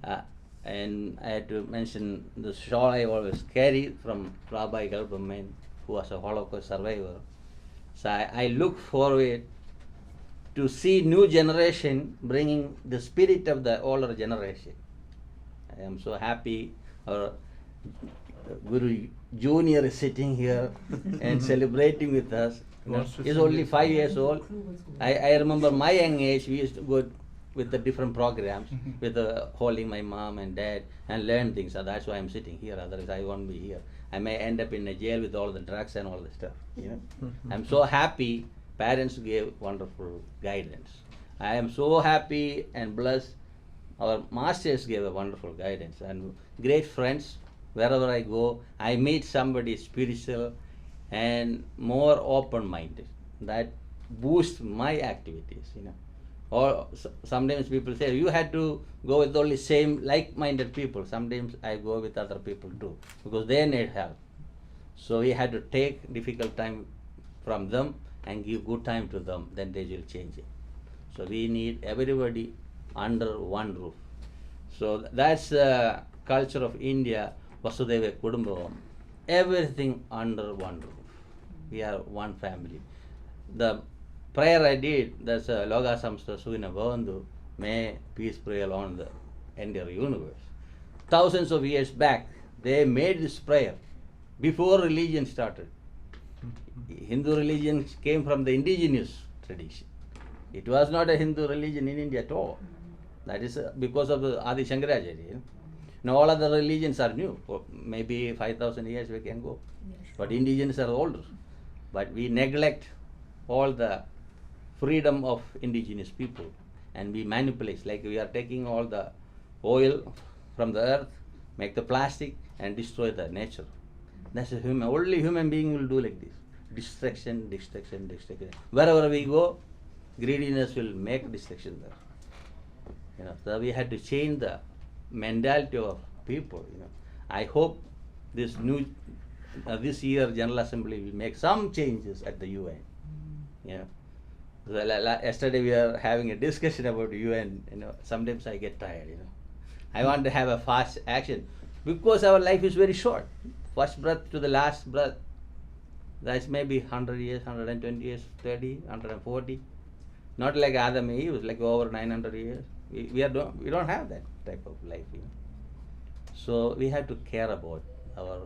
know. And I had to mention the shawl I always carry from Rabbi Galberman, who was a Holocaust survivor. So I look forward to see new generation bringing the spirit of the older generation. I am so happy our Guru Junior is sitting here and celebrating with us. You know, he's only 5 years old. I remember my young age, we used to go with the different programs, with holding my mom and dad and learn things. So that's why I'm sitting here, otherwise I won't be here. I may end up in a jail with all the drugs and all the stuff, you know. I'm so happy parents gave wonderful guidance. I am so happy and blessed our masters gave a wonderful guidance and great friends. Wherever I go, I meet somebody spiritual and more open-minded. That boosts my activities, you know. Or sometimes people say, you had to go with only same like-minded people. Sometimes I go with other people too, because they need help. So we had to take difficult time from them and give good time to them, then they will change it. So we need everybody under one roof. So that's the culture of India, Vasudhaiva Kudumbakam. Everything under one roof. We are one family. The prayer I did, that's a Loga Samstha Suina Bhavantu, may peace prevail on the entire universe. Thousands of years back, they made this prayer before religion started. Hindu religion came from the indigenous tradition. It was not a Hindu religion in India at all. That is because of the Adi Shankaracharya. You know? Now all other religions are new. For maybe 5,000 years we can go. But indigenous are older. But we neglect all the freedom of indigenous people and we manipulate, like we are taking all the oil from the earth, make the plastic and destroy the nature. That's a human, only human being will do like this. Destruction, destruction, destruction. Wherever we go, greediness will make destruction there. You know, so we had to change the mentality of people. You know, I hope this year General Assembly will make some changes at the UN. You know, yesterday we were having a discussion about UN. You know, sometimes I get tired. You know, I want to have a fast action because our life is very short. First breath to the last breath. That's maybe 100 years, 120 years, 30, 140. Not like Adam and Eve, it was like over 900 years. We don't have that type of life. You know. So we have to care about our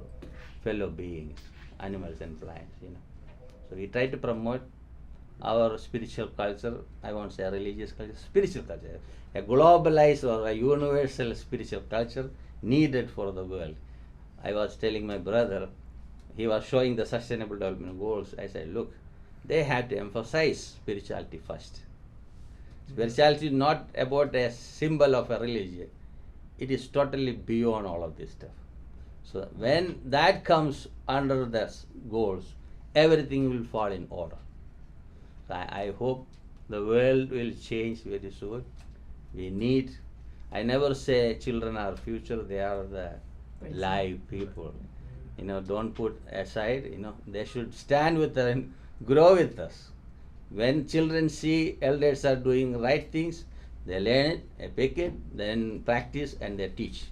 fellow beings, animals and plants. You know. So we try to promote our spiritual culture. I won't say religious culture, spiritual culture. A globalized or a universal spiritual culture needed for the world. I was telling my brother, he was showing the Sustainable Development Goals. I said, look, they had to emphasize spirituality first. Spirituality is not about a symbol of a religion. It is totally beyond all of this stuff. So when that comes under the goals, everything will fall in order. So I hope the world will change very soon. We need, I never say children are future, they are the live people. You know, don't put aside, you know, they should stand with us and grow with us. When children see elders are doing right things, they learn it, they pick it, then practice and they teach.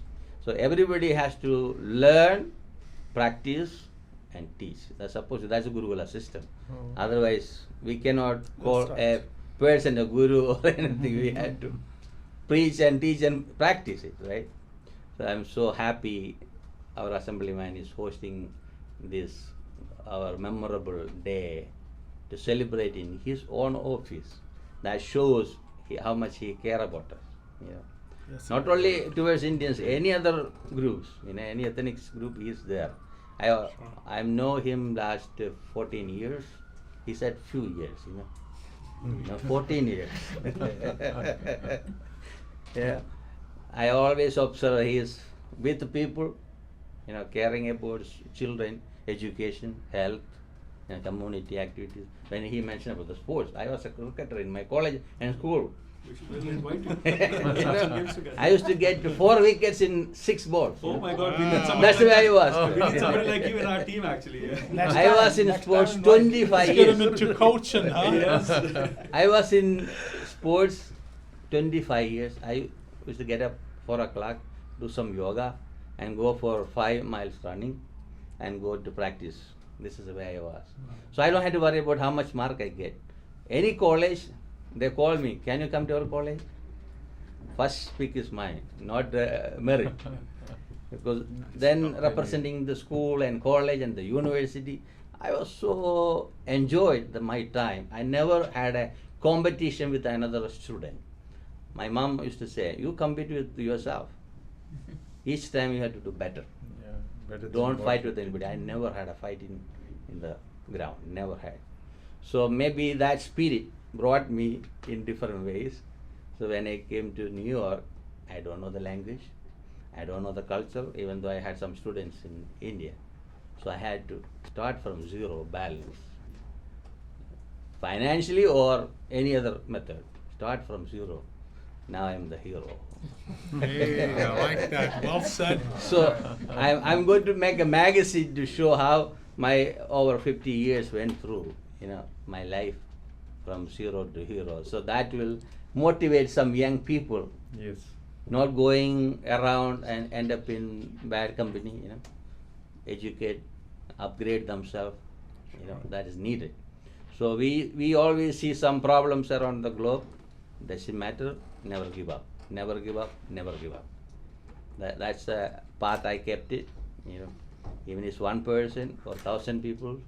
So everybody has to learn, practice and teach. That's a Gurukula system. Otherwise, we cannot call a person a guru or anything. We have to preach and teach and practice it, right? So I'm so happy our Assemblyman is hosting this, our memorable day to celebrate in his own office. That shows how much he cares about us. You know. Yes, not only towards Indians, any other groups, you know, any ethnic group, he is there. I know him last 14 years. He said few years, you know. 14 years. Yeah. I always observe he is with people, you know, caring about children, education, health, and community activities. When he mentioned about the sports, I was a cricketer in my college and school. We should really invite you. You know, I used to get 4 wickets in 6 balls. Oh my God, we need somebody That's the way I was. We need somebody like you in our team actually. I was in sports 25 Let's years. get him into coaching, huh? Yes. I was in sports 25 years, I used to get up 4 o'clock, do some yoga, and go for 5 miles running, and go to practice. This is the way I was. So I don't have to worry about how much mark I get. Any college, they call me, can you come to our college? First pick is mine, not merit. Because then representing the school and college and the university, I was so enjoyed my time. I never had a competition with another student. My mom used to say, you compete with yourself. Each time you have to do better. Don't fight with anybody. I never had a fight in the ground, never had. So maybe that spirit brought me in different ways. So when I came to New York, I don't know the language, I don't know the culture, even though I had some students in India. So I had to start from zero, balance. Financially or any other method, start from zero. Now I'm the hero. Hey, I like that. Well said. So I'm going to make a magazine to show how my over 50 years went through, my life from zero to hero. So that will motivate some young people. Yes. Not going around and end up in bad company, educate, upgrade themselves, that is needed. So we always see some problems around the globe. Doesn't matter, never give up. Never give up, never give up. That's the path I kept it, Even if it's 1 person or 1,000 people,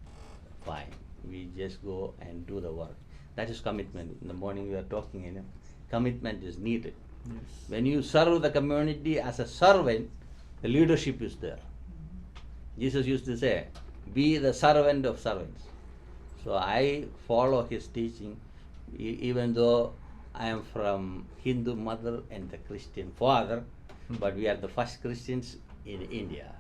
fine. We just go and do the work. That is commitment. In the morning we are talking, commitment is needed. Yes. When you serve the community as a servant, the leadership is there. Jesus used to say, be the servant of servants. So I follow his teaching, even though I am from Hindu mother and the Christian father, but we are the first Christians in India.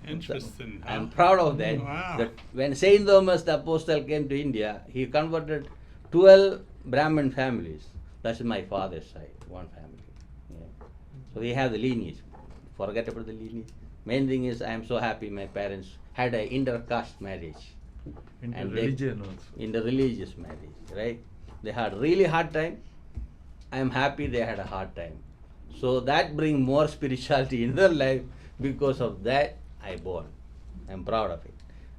Interesting. So I'm proud of that. Wow. That when Saint Thomas the Apostle came to India, he converted 12 Brahmin families. That's my father's side, one family. So we have the lineage. Forget about the lineage. Main thing is I am so happy my parents had an inter-caste marriage. Inter-religion also. Inter-religious marriage, right? They had really hard time. I am happy they had a hard time. So that brings more spirituality in their life. Because of that, I born. I'm proud of it.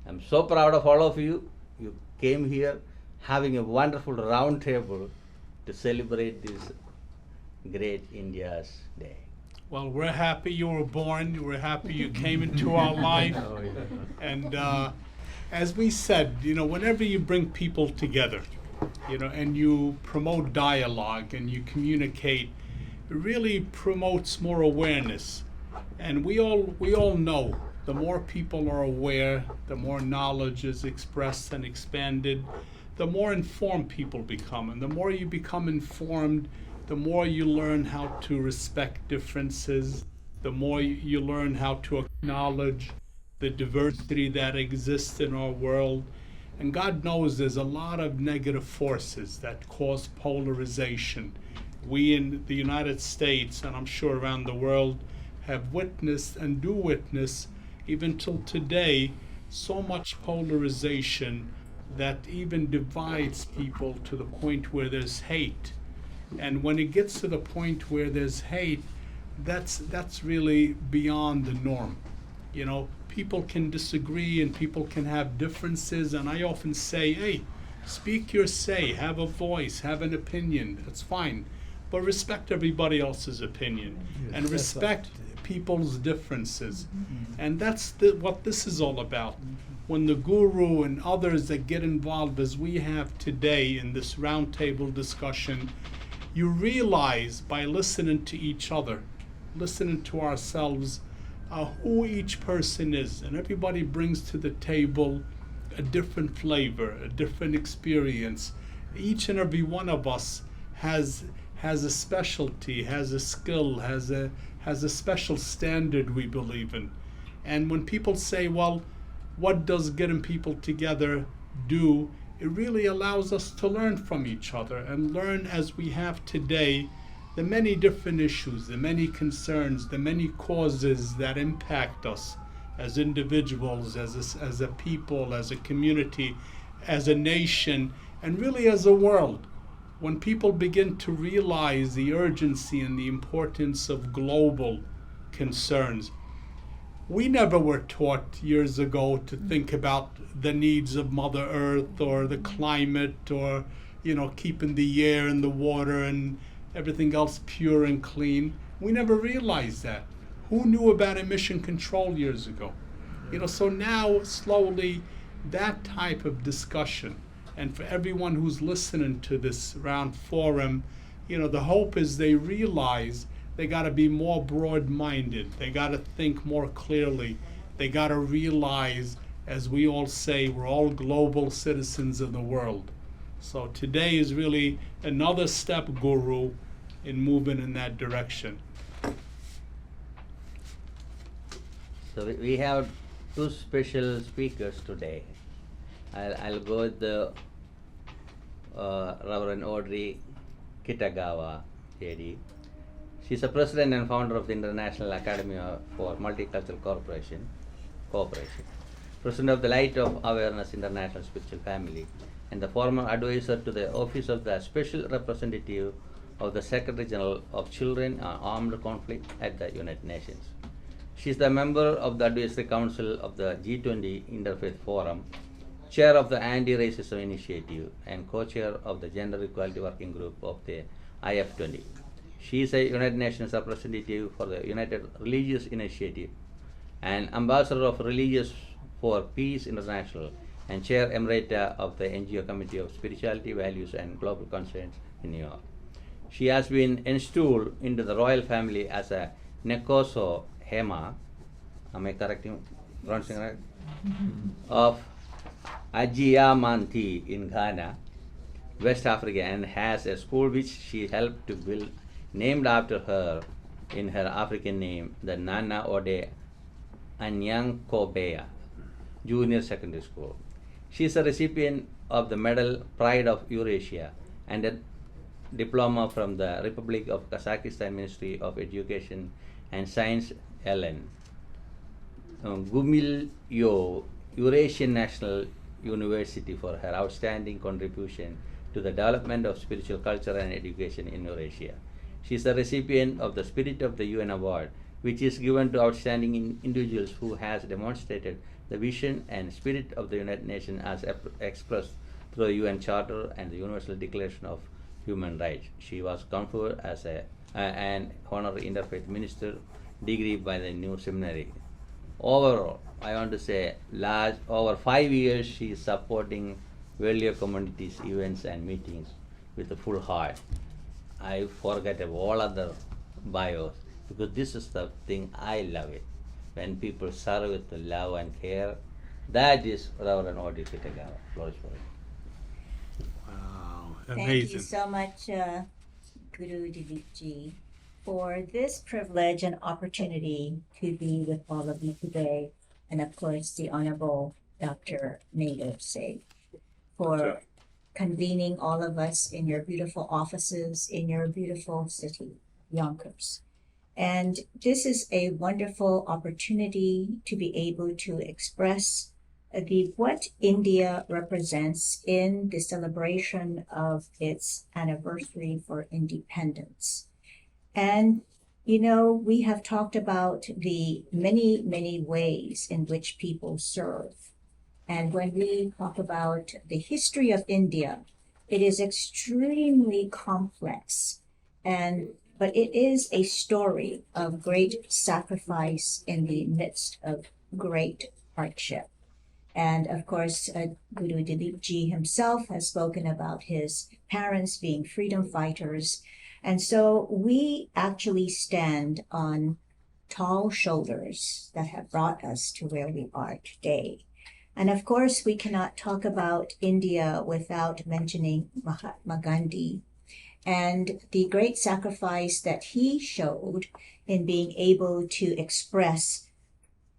I'm so proud of all of you. You came here having a wonderful round table to celebrate this great India's Day. Well, we're happy you were born. We're happy you came into our life. Oh, yeah. And as we said, whenever you bring people together, and you promote dialogue and you communicate, it really promotes more awareness. And we all know the more people are aware, the more knowledge is expressed and expanded, the more informed people become. And the more you become informed, the more you learn how to respect differences, the more you learn how to acknowledge the diversity that exists in our world. And God knows there's a lot of negative forces that cause polarization. We in the United States, and I'm sure around the world, have witnessed and do witness, even till today, so much polarization that even divides people to the point where there's hate. And when it gets to the point where there's hate, that's really beyond the norm. People can disagree and people can have differences, and I often say, hey, speak your say, have a voice, have an opinion, that's fine. But respect everybody else's opinion, and respect people's differences. And that's what this is all about. When the guru and others that get involved as we have today in this roundtable discussion, you realize by listening to each other, listening to ourselves, who each person is. And everybody brings to the table a different flavor, a different experience. Each and every one of us has a specialty, has a skill, has a special standard we believe in. And when people say, well, what does getting people together do? It really allows us to learn from each other and learn as we have today the many different issues, the many concerns, the many causes that impact us as individuals, as a people, as a community, as a nation, and really as a world. when people begin to realize the urgency and the importance of global concerns. We never were taught years ago to think about the needs of Mother Earth or the climate or, keeping the air and the water and everything else pure and clean. We never realized that. Who knew about emission control years ago? So now slowly that type of discussion, and for everyone who's listening to this round forum, the hope is they realize they got to be more broad-minded. They got to think more clearly. They got to realize, as we all say, we're all global citizens of the world. So today is really another step, Guru, in moving in that direction. So we have two special speakers today. I'll go with the Reverend Audrey Kitagawa, JD. She's the president and founder of the International Academy for Multicultural Cooperation, president of the Light of Awareness International Spiritual Family, and the former advisor to the Office of the Special Representative of the Secretary General of Children on Armed Conflict at the United Nations. She is the member of the Advisory Council of the G20 Interfaith Forum, chair of the Anti-Racism Initiative, and co-chair of the Gender Equality Working Group of the IF20. She is a United Nations representative for the United Religious Initiative, and ambassador of Religious for Peace International, and chair emerita of the NGO Committee of Spirituality, Values, and Global Concerns in New York. She has been installed into the royal family as a Nekoso Hema, am I correcting pronouncing right? Of Ajiamanti in Ghana, West Africa, and has a school which she helped to build, named after her in her African name, the Nana Ode Anyankobeya Junior Secondary School. She is a recipient of the medal Pride of Eurasia and a diploma from the Republic of Kazakhstan Ministry of Education and Science, Ellen. Gumilyo Eurasian National University for her outstanding contribution to the development of spiritual culture and education in Eurasia. She is the recipient of the Spirit of the UN Award, which is given to outstanding individuals who has demonstrated the vision and spirit of the United Nations as expressed through the UN Charter and the Universal Declaration of Human Rights. She was conferred as an honorary interfaith minister degree by the New Seminary. Overall, I want to say, over 5 years, she is supporting Value communities, events, and meetings with a full heart. I forget all other bios because this is the thing I love it. When people serve with love and care, that is Reverend Audrey Kitagawa. Flourish for it. Wow, Thank amazing. you so much, Guru Dileepji, for this privilege and opportunity to be with all of you today, and of course the Honorable Dr. Nader Sayegh, for convening all of us in your beautiful offices in your beautiful city, Yonkers. And this is a wonderful opportunity to be able to express what India represents in the celebration of its anniversary for independence. And, we have talked about the many, many ways in which people serve. And when we talk about the history of India, it is extremely complex, but it is a story of great sacrifice in the midst of great hardship. And of course, Guru Dileepji himself has spoken about his parents being freedom fighters. And so we actually stand on tall shoulders that have brought us to where we are today. And of course, we cannot talk about India without mentioning Mahatma Gandhi and the great sacrifice that he showed in being able to express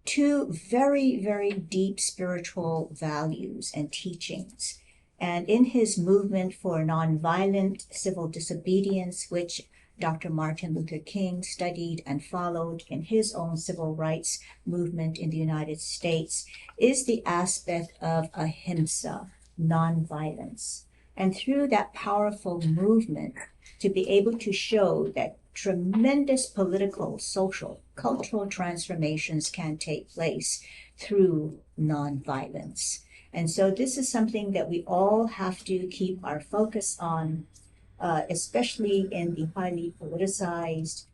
two very, very deep spiritual values and teachings. And in his movement for nonviolent civil disobedience, which Dr. Martin Luther King studied and followed in his own civil rights movement in the United States, is the aspect of ahimsa, nonviolence. And through that powerful movement, to be able to show that tremendous political, social, cultural transformations can take place through nonviolence. And so this is something that we all have to keep our focus on, especially in the highly politicized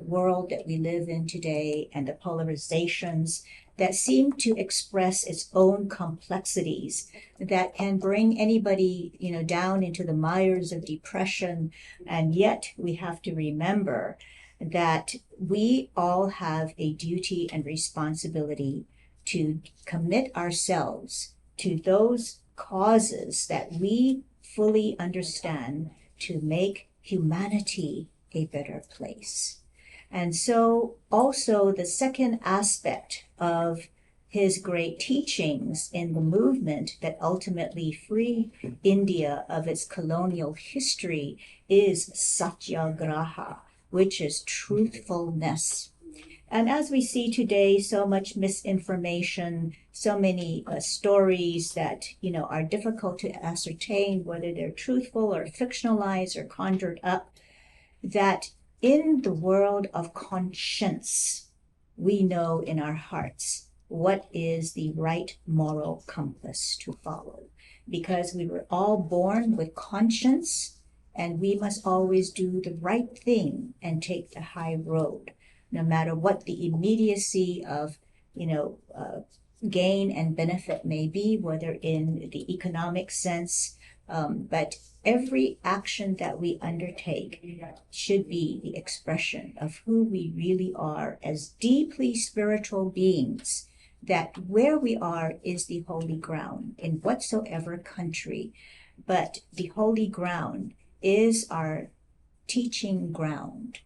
world that we live in today, and the polarizations that seem to express its own complexities that can bring anybody, down into the mires of depression. And yet we have to remember that we all have a duty and responsibility to commit ourselves to those causes that we fully understand to make humanity a better place. And so also the second aspect of his great teachings in the movement that ultimately freed India of its colonial history is satyagraha, which is truthfulness. And as we see today, so much misinformation, so many stories that, are difficult to ascertain whether they're truthful or fictionalized or conjured up, that in the world of conscience, we know in our hearts what is the right moral compass to follow. Because we were all born with conscience, and we must always do the right thing and take the high road, no matter what the immediacy of, gain and benefit may be, whether in the economic sense, but every action that we undertake should be the expression of who we really are as deeply spiritual beings, that where we are is the holy ground in whatsoever country, but the holy ground is our teaching ground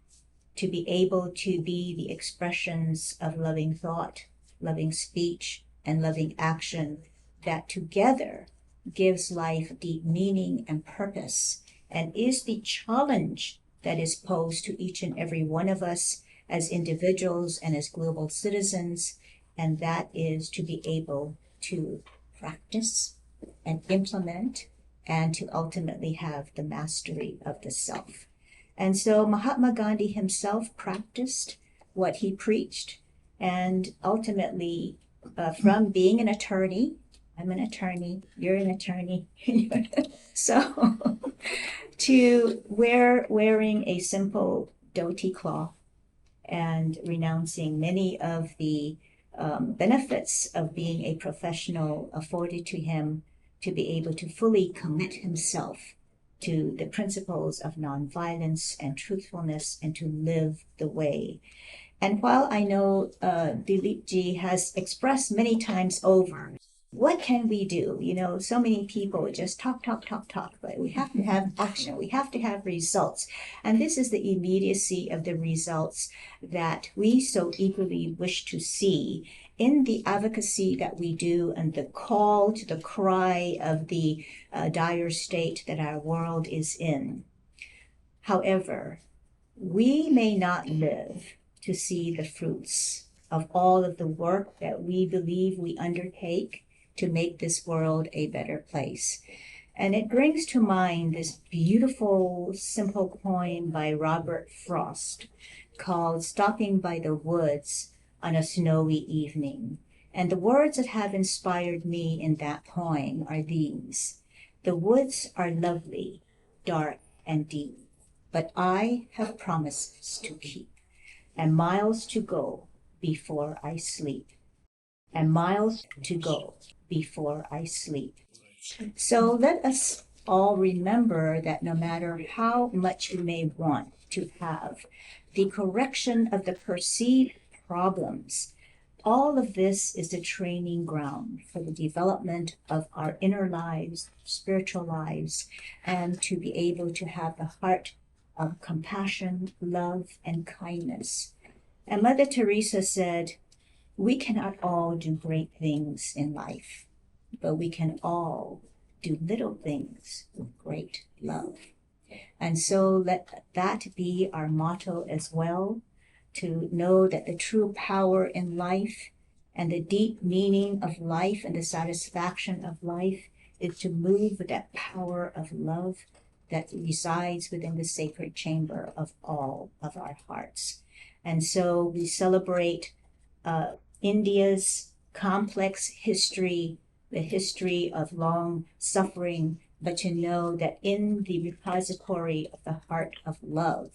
to be able to be the expressions of loving thought, loving speech, and loving action that together gives life deep meaning and purpose, and is the challenge that is posed to each and every one of us as individuals and as global citizens, and that is to be able to practice and implement and to ultimately have the mastery of the self. And so Mahatma Gandhi himself practiced what he preached, and ultimately from being an attorney, I'm an attorney, you're an attorney, so to wearing a simple dhoti cloth and renouncing many of the benefits of being a professional afforded to him, to be able to fully commit himself to the principles of nonviolence and truthfulness, and to live the way. And while I know Dileepji has expressed many times over, what can we do? So many people just talk, but we have to have action. We have to have results. And this is the immediacy of the results that we so eagerly wish to see in the advocacy that we do, and the call to the cry of the dire state that our world is in. However, we may not live to see the fruits of all of the work that we believe we undertake to make this world a better place. And it brings to mind this beautiful, simple poem by Robert Frost called "Stopping by the Woods on a Snowy Evening." And the words that have inspired me in that poem are these: "The woods are lovely, dark and deep, but I have promises to keep, and miles to go before I sleep, and miles to go before I sleep." So let us all remember that no matter how much we may want to have the correction of the perceived problems, all of this is a training ground for the development of our inner lives, spiritual lives, and to be able to have the heart of compassion, love, and kindness. And Mother Teresa said, we cannot all do great things in life, but we can all do little things with great love. And so let that be our motto as well, to know that the true power in life and the deep meaning of life and the satisfaction of life is to move with that power of love that resides within the sacred chamber of all of our hearts. And so we celebrate India's complex history, the history of long suffering, but to know that in the repository of the heart of love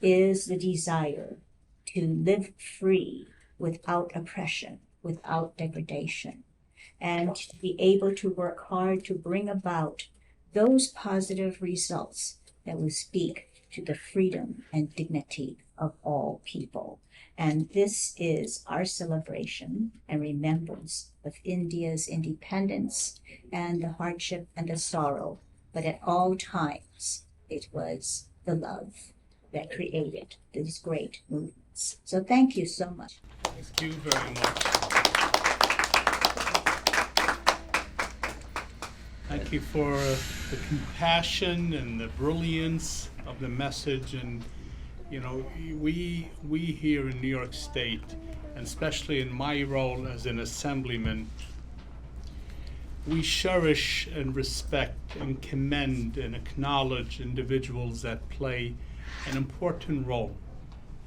is the desire to live free without oppression, without degradation, and to be able to work hard to bring about those positive results that will speak to the freedom and dignity of all people. And this is our celebration and remembrance of India's independence and the hardship and the sorrow, but at all times it was the love that created these great movements. So thank you so much. Thank you very much. Thank you for the compassion and the brilliance of the message. And you know, we here in New York State, and especially in my role as an assemblyman, we cherish and respect and commend and acknowledge individuals that play an important role.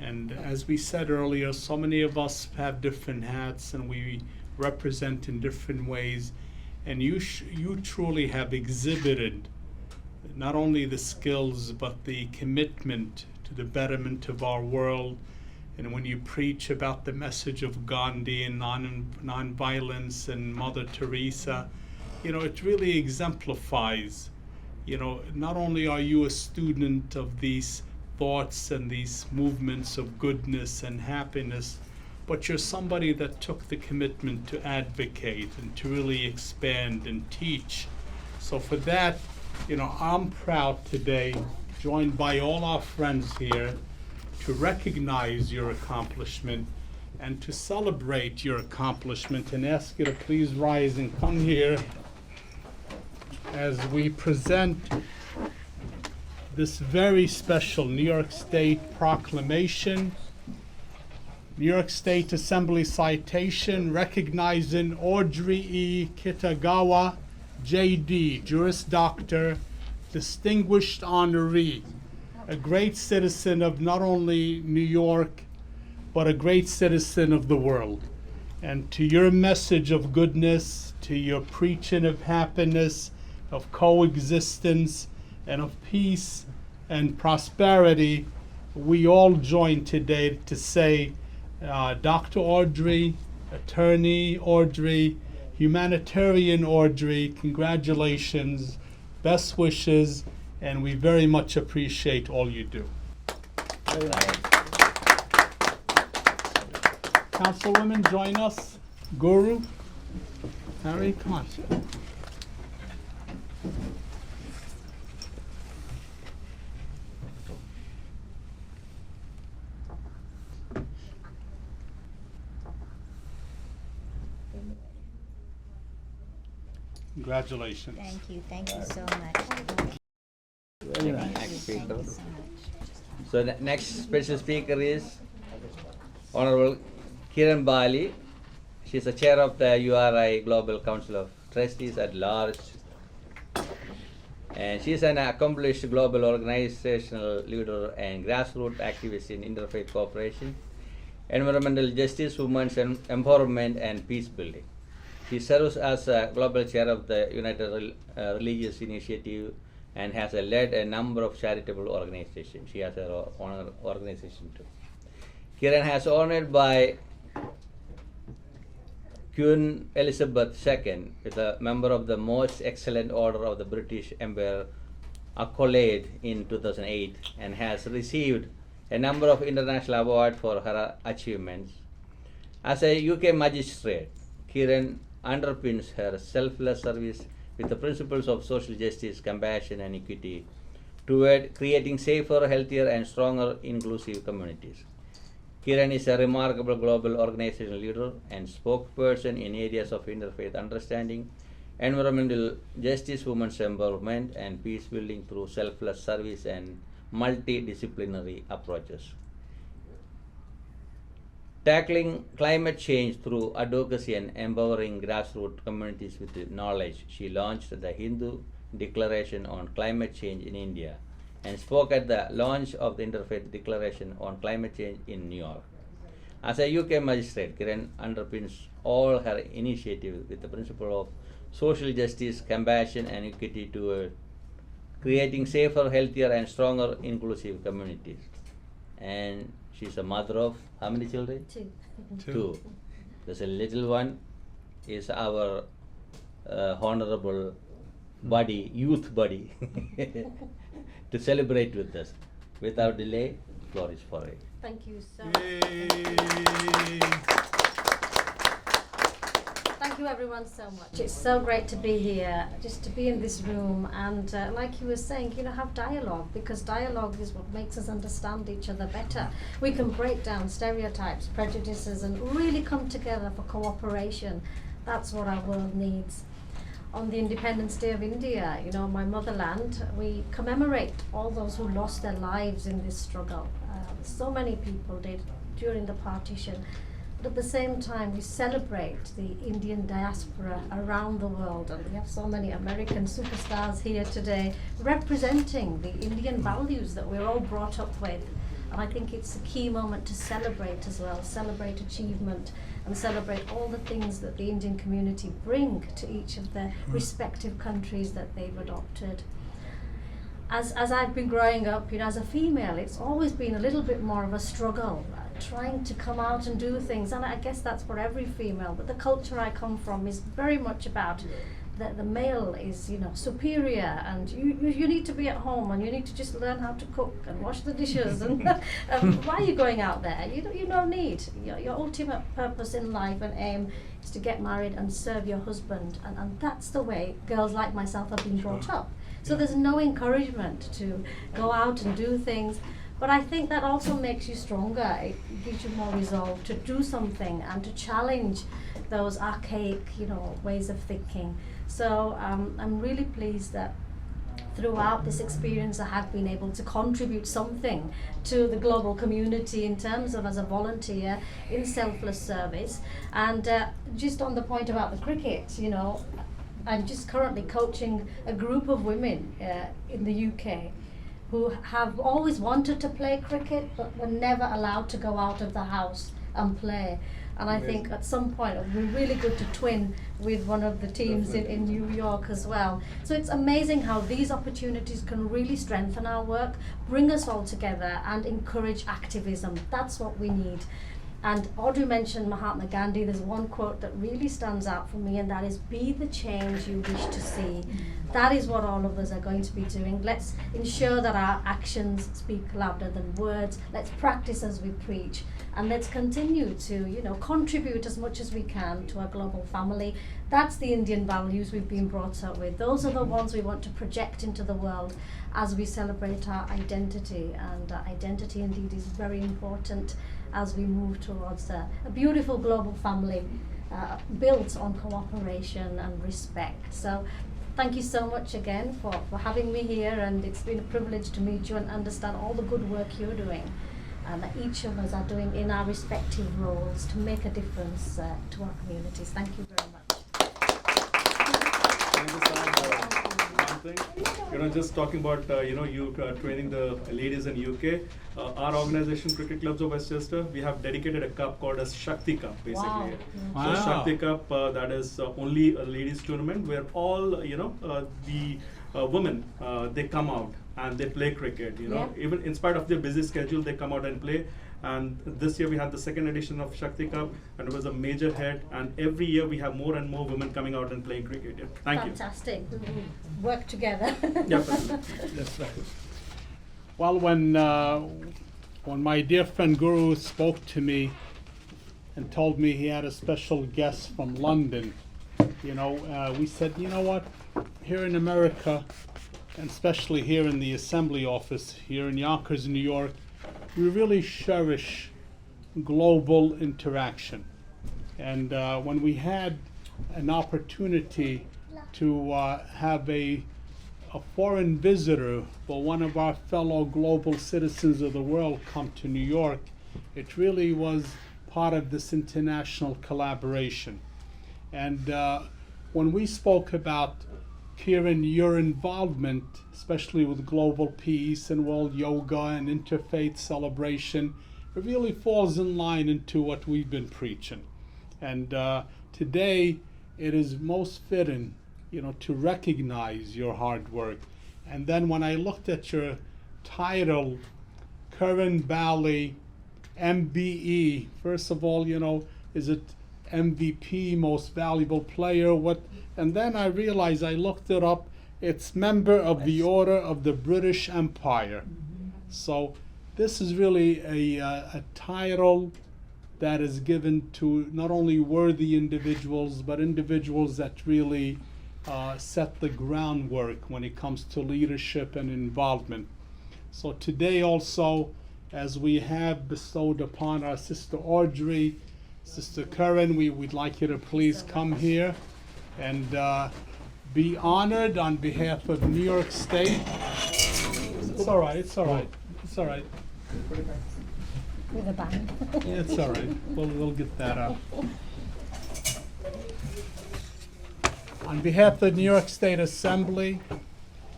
And as we said earlier, so many of us have different hats and we represent in different ways. And you truly have exhibited not only the skills, but the commitment to the betterment of our world. And when you preach about the message of Gandhi and non-violence and Mother Teresa, you know, it really exemplifies, you know, not only are you a student of these thoughts and these movements of goodness and happiness, but you're somebody that took the commitment to advocate and to really expand and teach. So for that, you know, I'm proud today, joined by all our friends here, to recognize your accomplishment and to celebrate your accomplishment, and ask you to please rise and come here as we present this very special New York State proclamation, New York State Assembly citation recognizing Audrey E. Kitagawa, J.D., Juris Doctor, distinguished honoree, a great citizen of not only New York, but a great citizen of the world. And to your message of goodness, to your preaching of happiness, of coexistence, and of peace and prosperity, we all join today to say, Dr. Audrey, Attorney Audrey, Humanitarian Audrey, congratulations, best wishes, and we very much appreciate all you do. Councilwomen, join us. Guru, Harry, come on. Congratulations. Thank you so much. Very nice. Next speaker. So the next special speaker is Honorable Kiran Bali. She is the chair of the URI Global Council of Trustees at Large. And she is an accomplished global organizational leader and grassroots activist in interfaith cooperation, environmental justice, women's empowerment, and peace building. She serves as a global chair of the United Religious Initiative and has led a number of charitable organizations. She has her own organization too. Kiran has honored by Queen Elizabeth II with a member of the Most Excellent Order of the British Empire accolade in 2008 and has received a number of international awards for her achievements. As a UK magistrate, Kiran underpins her selfless service with the principles of social justice, compassion, and equity toward creating safer, healthier, and stronger inclusive communities. Kiran is a remarkable global organizational leader and spokesperson in areas of interfaith understanding, environmental justice, women's empowerment, and peace building through selfless service and multidisciplinary approaches. Tackling climate change through advocacy and empowering grassroots communities with knowledge, she launched the Hindu Declaration on Climate Change in India and spoke at the launch of the Interfaith Declaration on Climate Change in New York. As a UK magistrate, Kiran underpins all her initiatives with the principle of social justice, compassion, and equity toward creating safer, healthier, and stronger, inclusive communities. And she's a mother of how many children? Two. There's a little one is our honorable buddy, youth buddy, to celebrate with us. Without delay, floor is for it. Thank you so much. Thank you everyone so much. It's so great to be here, just to be in this room and like you were saying, have dialogue, because dialogue is what makes us understand each other better. We can break down stereotypes, prejudices and really come together for cooperation. That's what our world needs. On the Independence Day of India, my motherland, we commemorate all those who lost their lives in this struggle. So many people did during the partition. But at the same time, we celebrate the Indian diaspora around the world, and we have so many American superstars here today representing the Indian values that we're all brought up with. And I think it's a key moment to celebrate as well, celebrate achievement and celebrate all the things that the Indian community bring to each of the respective countries that they've adopted. As I've been growing up, as a female, it's always been a little bit more of a struggle, trying to come out and do things, and I guess that's for every female, but the culture I come from is very much about the male is, superior, and you need to be at home, and you need to just learn how to cook and wash the dishes, and why are you going out there? You don't need. Your ultimate purpose in life and aim is to get married and serve your husband, and that's the way girls like myself have been brought up. So there's no encouragement to go out and do things. But I think that also makes you stronger. It gives you more resolve to do something and to challenge those archaic, ways of thinking. So I'm really pleased that throughout this experience I have been able to contribute something to the global community in terms of as a volunteer in selfless service. And just on the point about the cricket, I'm just currently coaching a group of women in the UK who have always wanted to play cricket but were never allowed to go out of the house and play. And I think at some point it would be really good to twin with one of the teams in New York as well. So it's amazing how these opportunities can really strengthen our work, bring us all together and encourage activism. That's what we need. And Audrey mentioned Mahatma Gandhi. There's one quote that really stands out for me, and that is, be the change you wish to see. That is what all of us are going to be doing. Let's ensure that our actions speak louder than words. Let's practice as we preach. And let's continue to, contribute as much as we can to our global family. That's the Indian values we've been brought up with. Those are the ones we want to project into the world as we celebrate our identity. And identity indeed is very important as we move towards a beautiful global family built on cooperation and respect. So thank you so much again for having me here, and it's been a privilege to meet you and understand all the good work you're doing and that each of us are doing in our respective roles to make a difference to our communities. Thank you very much. Thank you so much. One thing, just talking about you training the ladies in UK. Our organization, Cricket Clubs of Westchester, we have dedicated a cup called as Shakti Cup, basically. Wow. So Shakti Cup, that is only a ladies tournament where all the women they come out and they play cricket. Even in spite of their busy schedule, they come out and play. And this year we had the second edition of Shakti Cup, and it was a major hit. And every year we have more and more women coming out and playing cricket. Yeah. Thank you. Fantastic. Work together. Yep. That's right. Well, when my dear friend Guru spoke to me and told me he had a special guest from London, we said, what? Here in America, and especially here in the Assembly office, here in Yonkers, New York, we really cherish global interaction. And when we had an opportunity to have a foreign visitor, but one of our fellow global citizens of the world, come to New York, it really was part of this international collaboration. And when we spoke about, Kiran, your involvement, especially with global peace and world yoga and interfaith celebration, it really falls in line into what we've been preaching. And today, it is most fitting, to recognize your hard work. And then when I looked at your title, Kiran Bali MBE, first of all, is it MVP, most valuable player? What? And then I realized, I looked it up, it's member of the Order of the British Empire. So this is really a title that is given to not only worthy individuals, but individuals that really set the groundwork when it comes to leadership and involvement. So today also, as we have bestowed upon our sister Audrey, Sister Kiran, we'd like you to please come here and be honored on behalf of New York State. It's all right, it's all right, it's all right. With a bang. Yeah, it's all right. We'll get that up. On behalf of the New York State Assembly,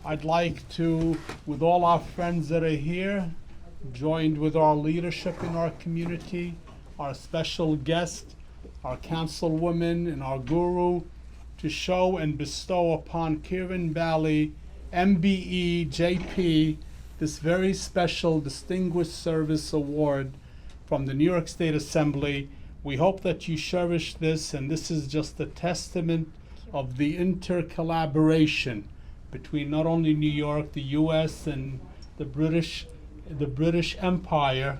I'd like to, with all our friends that are here, joined with our leadership in our community, our special guest, our councilwoman, and our guru, to show and bestow upon Kiran Bali MBE JP this very special Distinguished Service Award from the New York State Assembly. We hope that you cherish this, and this is just a testament of the intercollaboration between not only New York, the U.S., and the British Empire,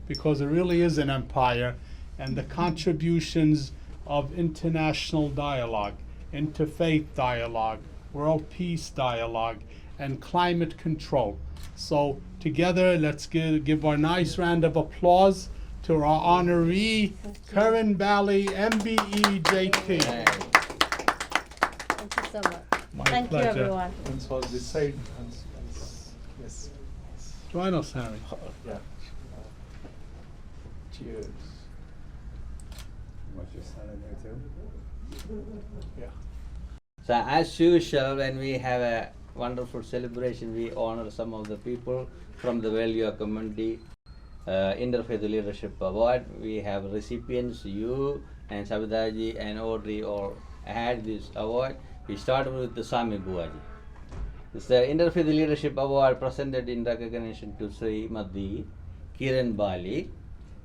because it really is an empire, and the contributions of international dialogue, interfaith dialogue, world peace dialogue, and climate control. So together, let's give our nice round of applause to our honoree, Kiran Bali MBE JP. Thank you so much. My Thank pleasure. you, everyone. Once on this side. Yes. Join us, Harry. Yeah. Cheers. Was your son in there too? Yeah. So as usual, when we have a wonderful celebration, we honor some of the people from the value community. Interfaith Leadership Award, we have recipients, you and Sabitaji and Audrey all had this award. We started with the Sami Buaji. It's the Interfaith Leadership Award presented in recognition to Srimati Kiran Bali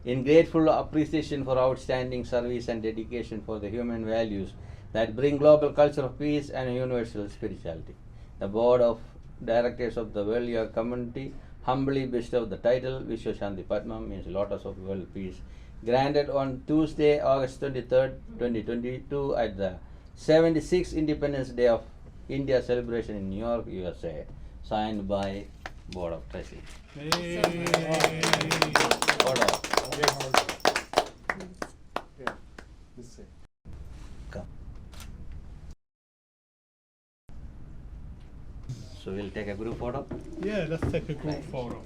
in grateful appreciation for outstanding service and dedication for the human values that bring global culture of peace and universal spirituality. The Board of Directors of the Value Community humbly bestow the title Vishwa Shanti Padma, means Lotus of World Peace, granted on Tuesday, August 23rd, 2022 at the 76th Independence Day of India celebration in New York, USA, signed by Board of Trustees. Hey. Order. Yeah. This side. Come. So we'll take a group photo. Yeah, let's take a group photo.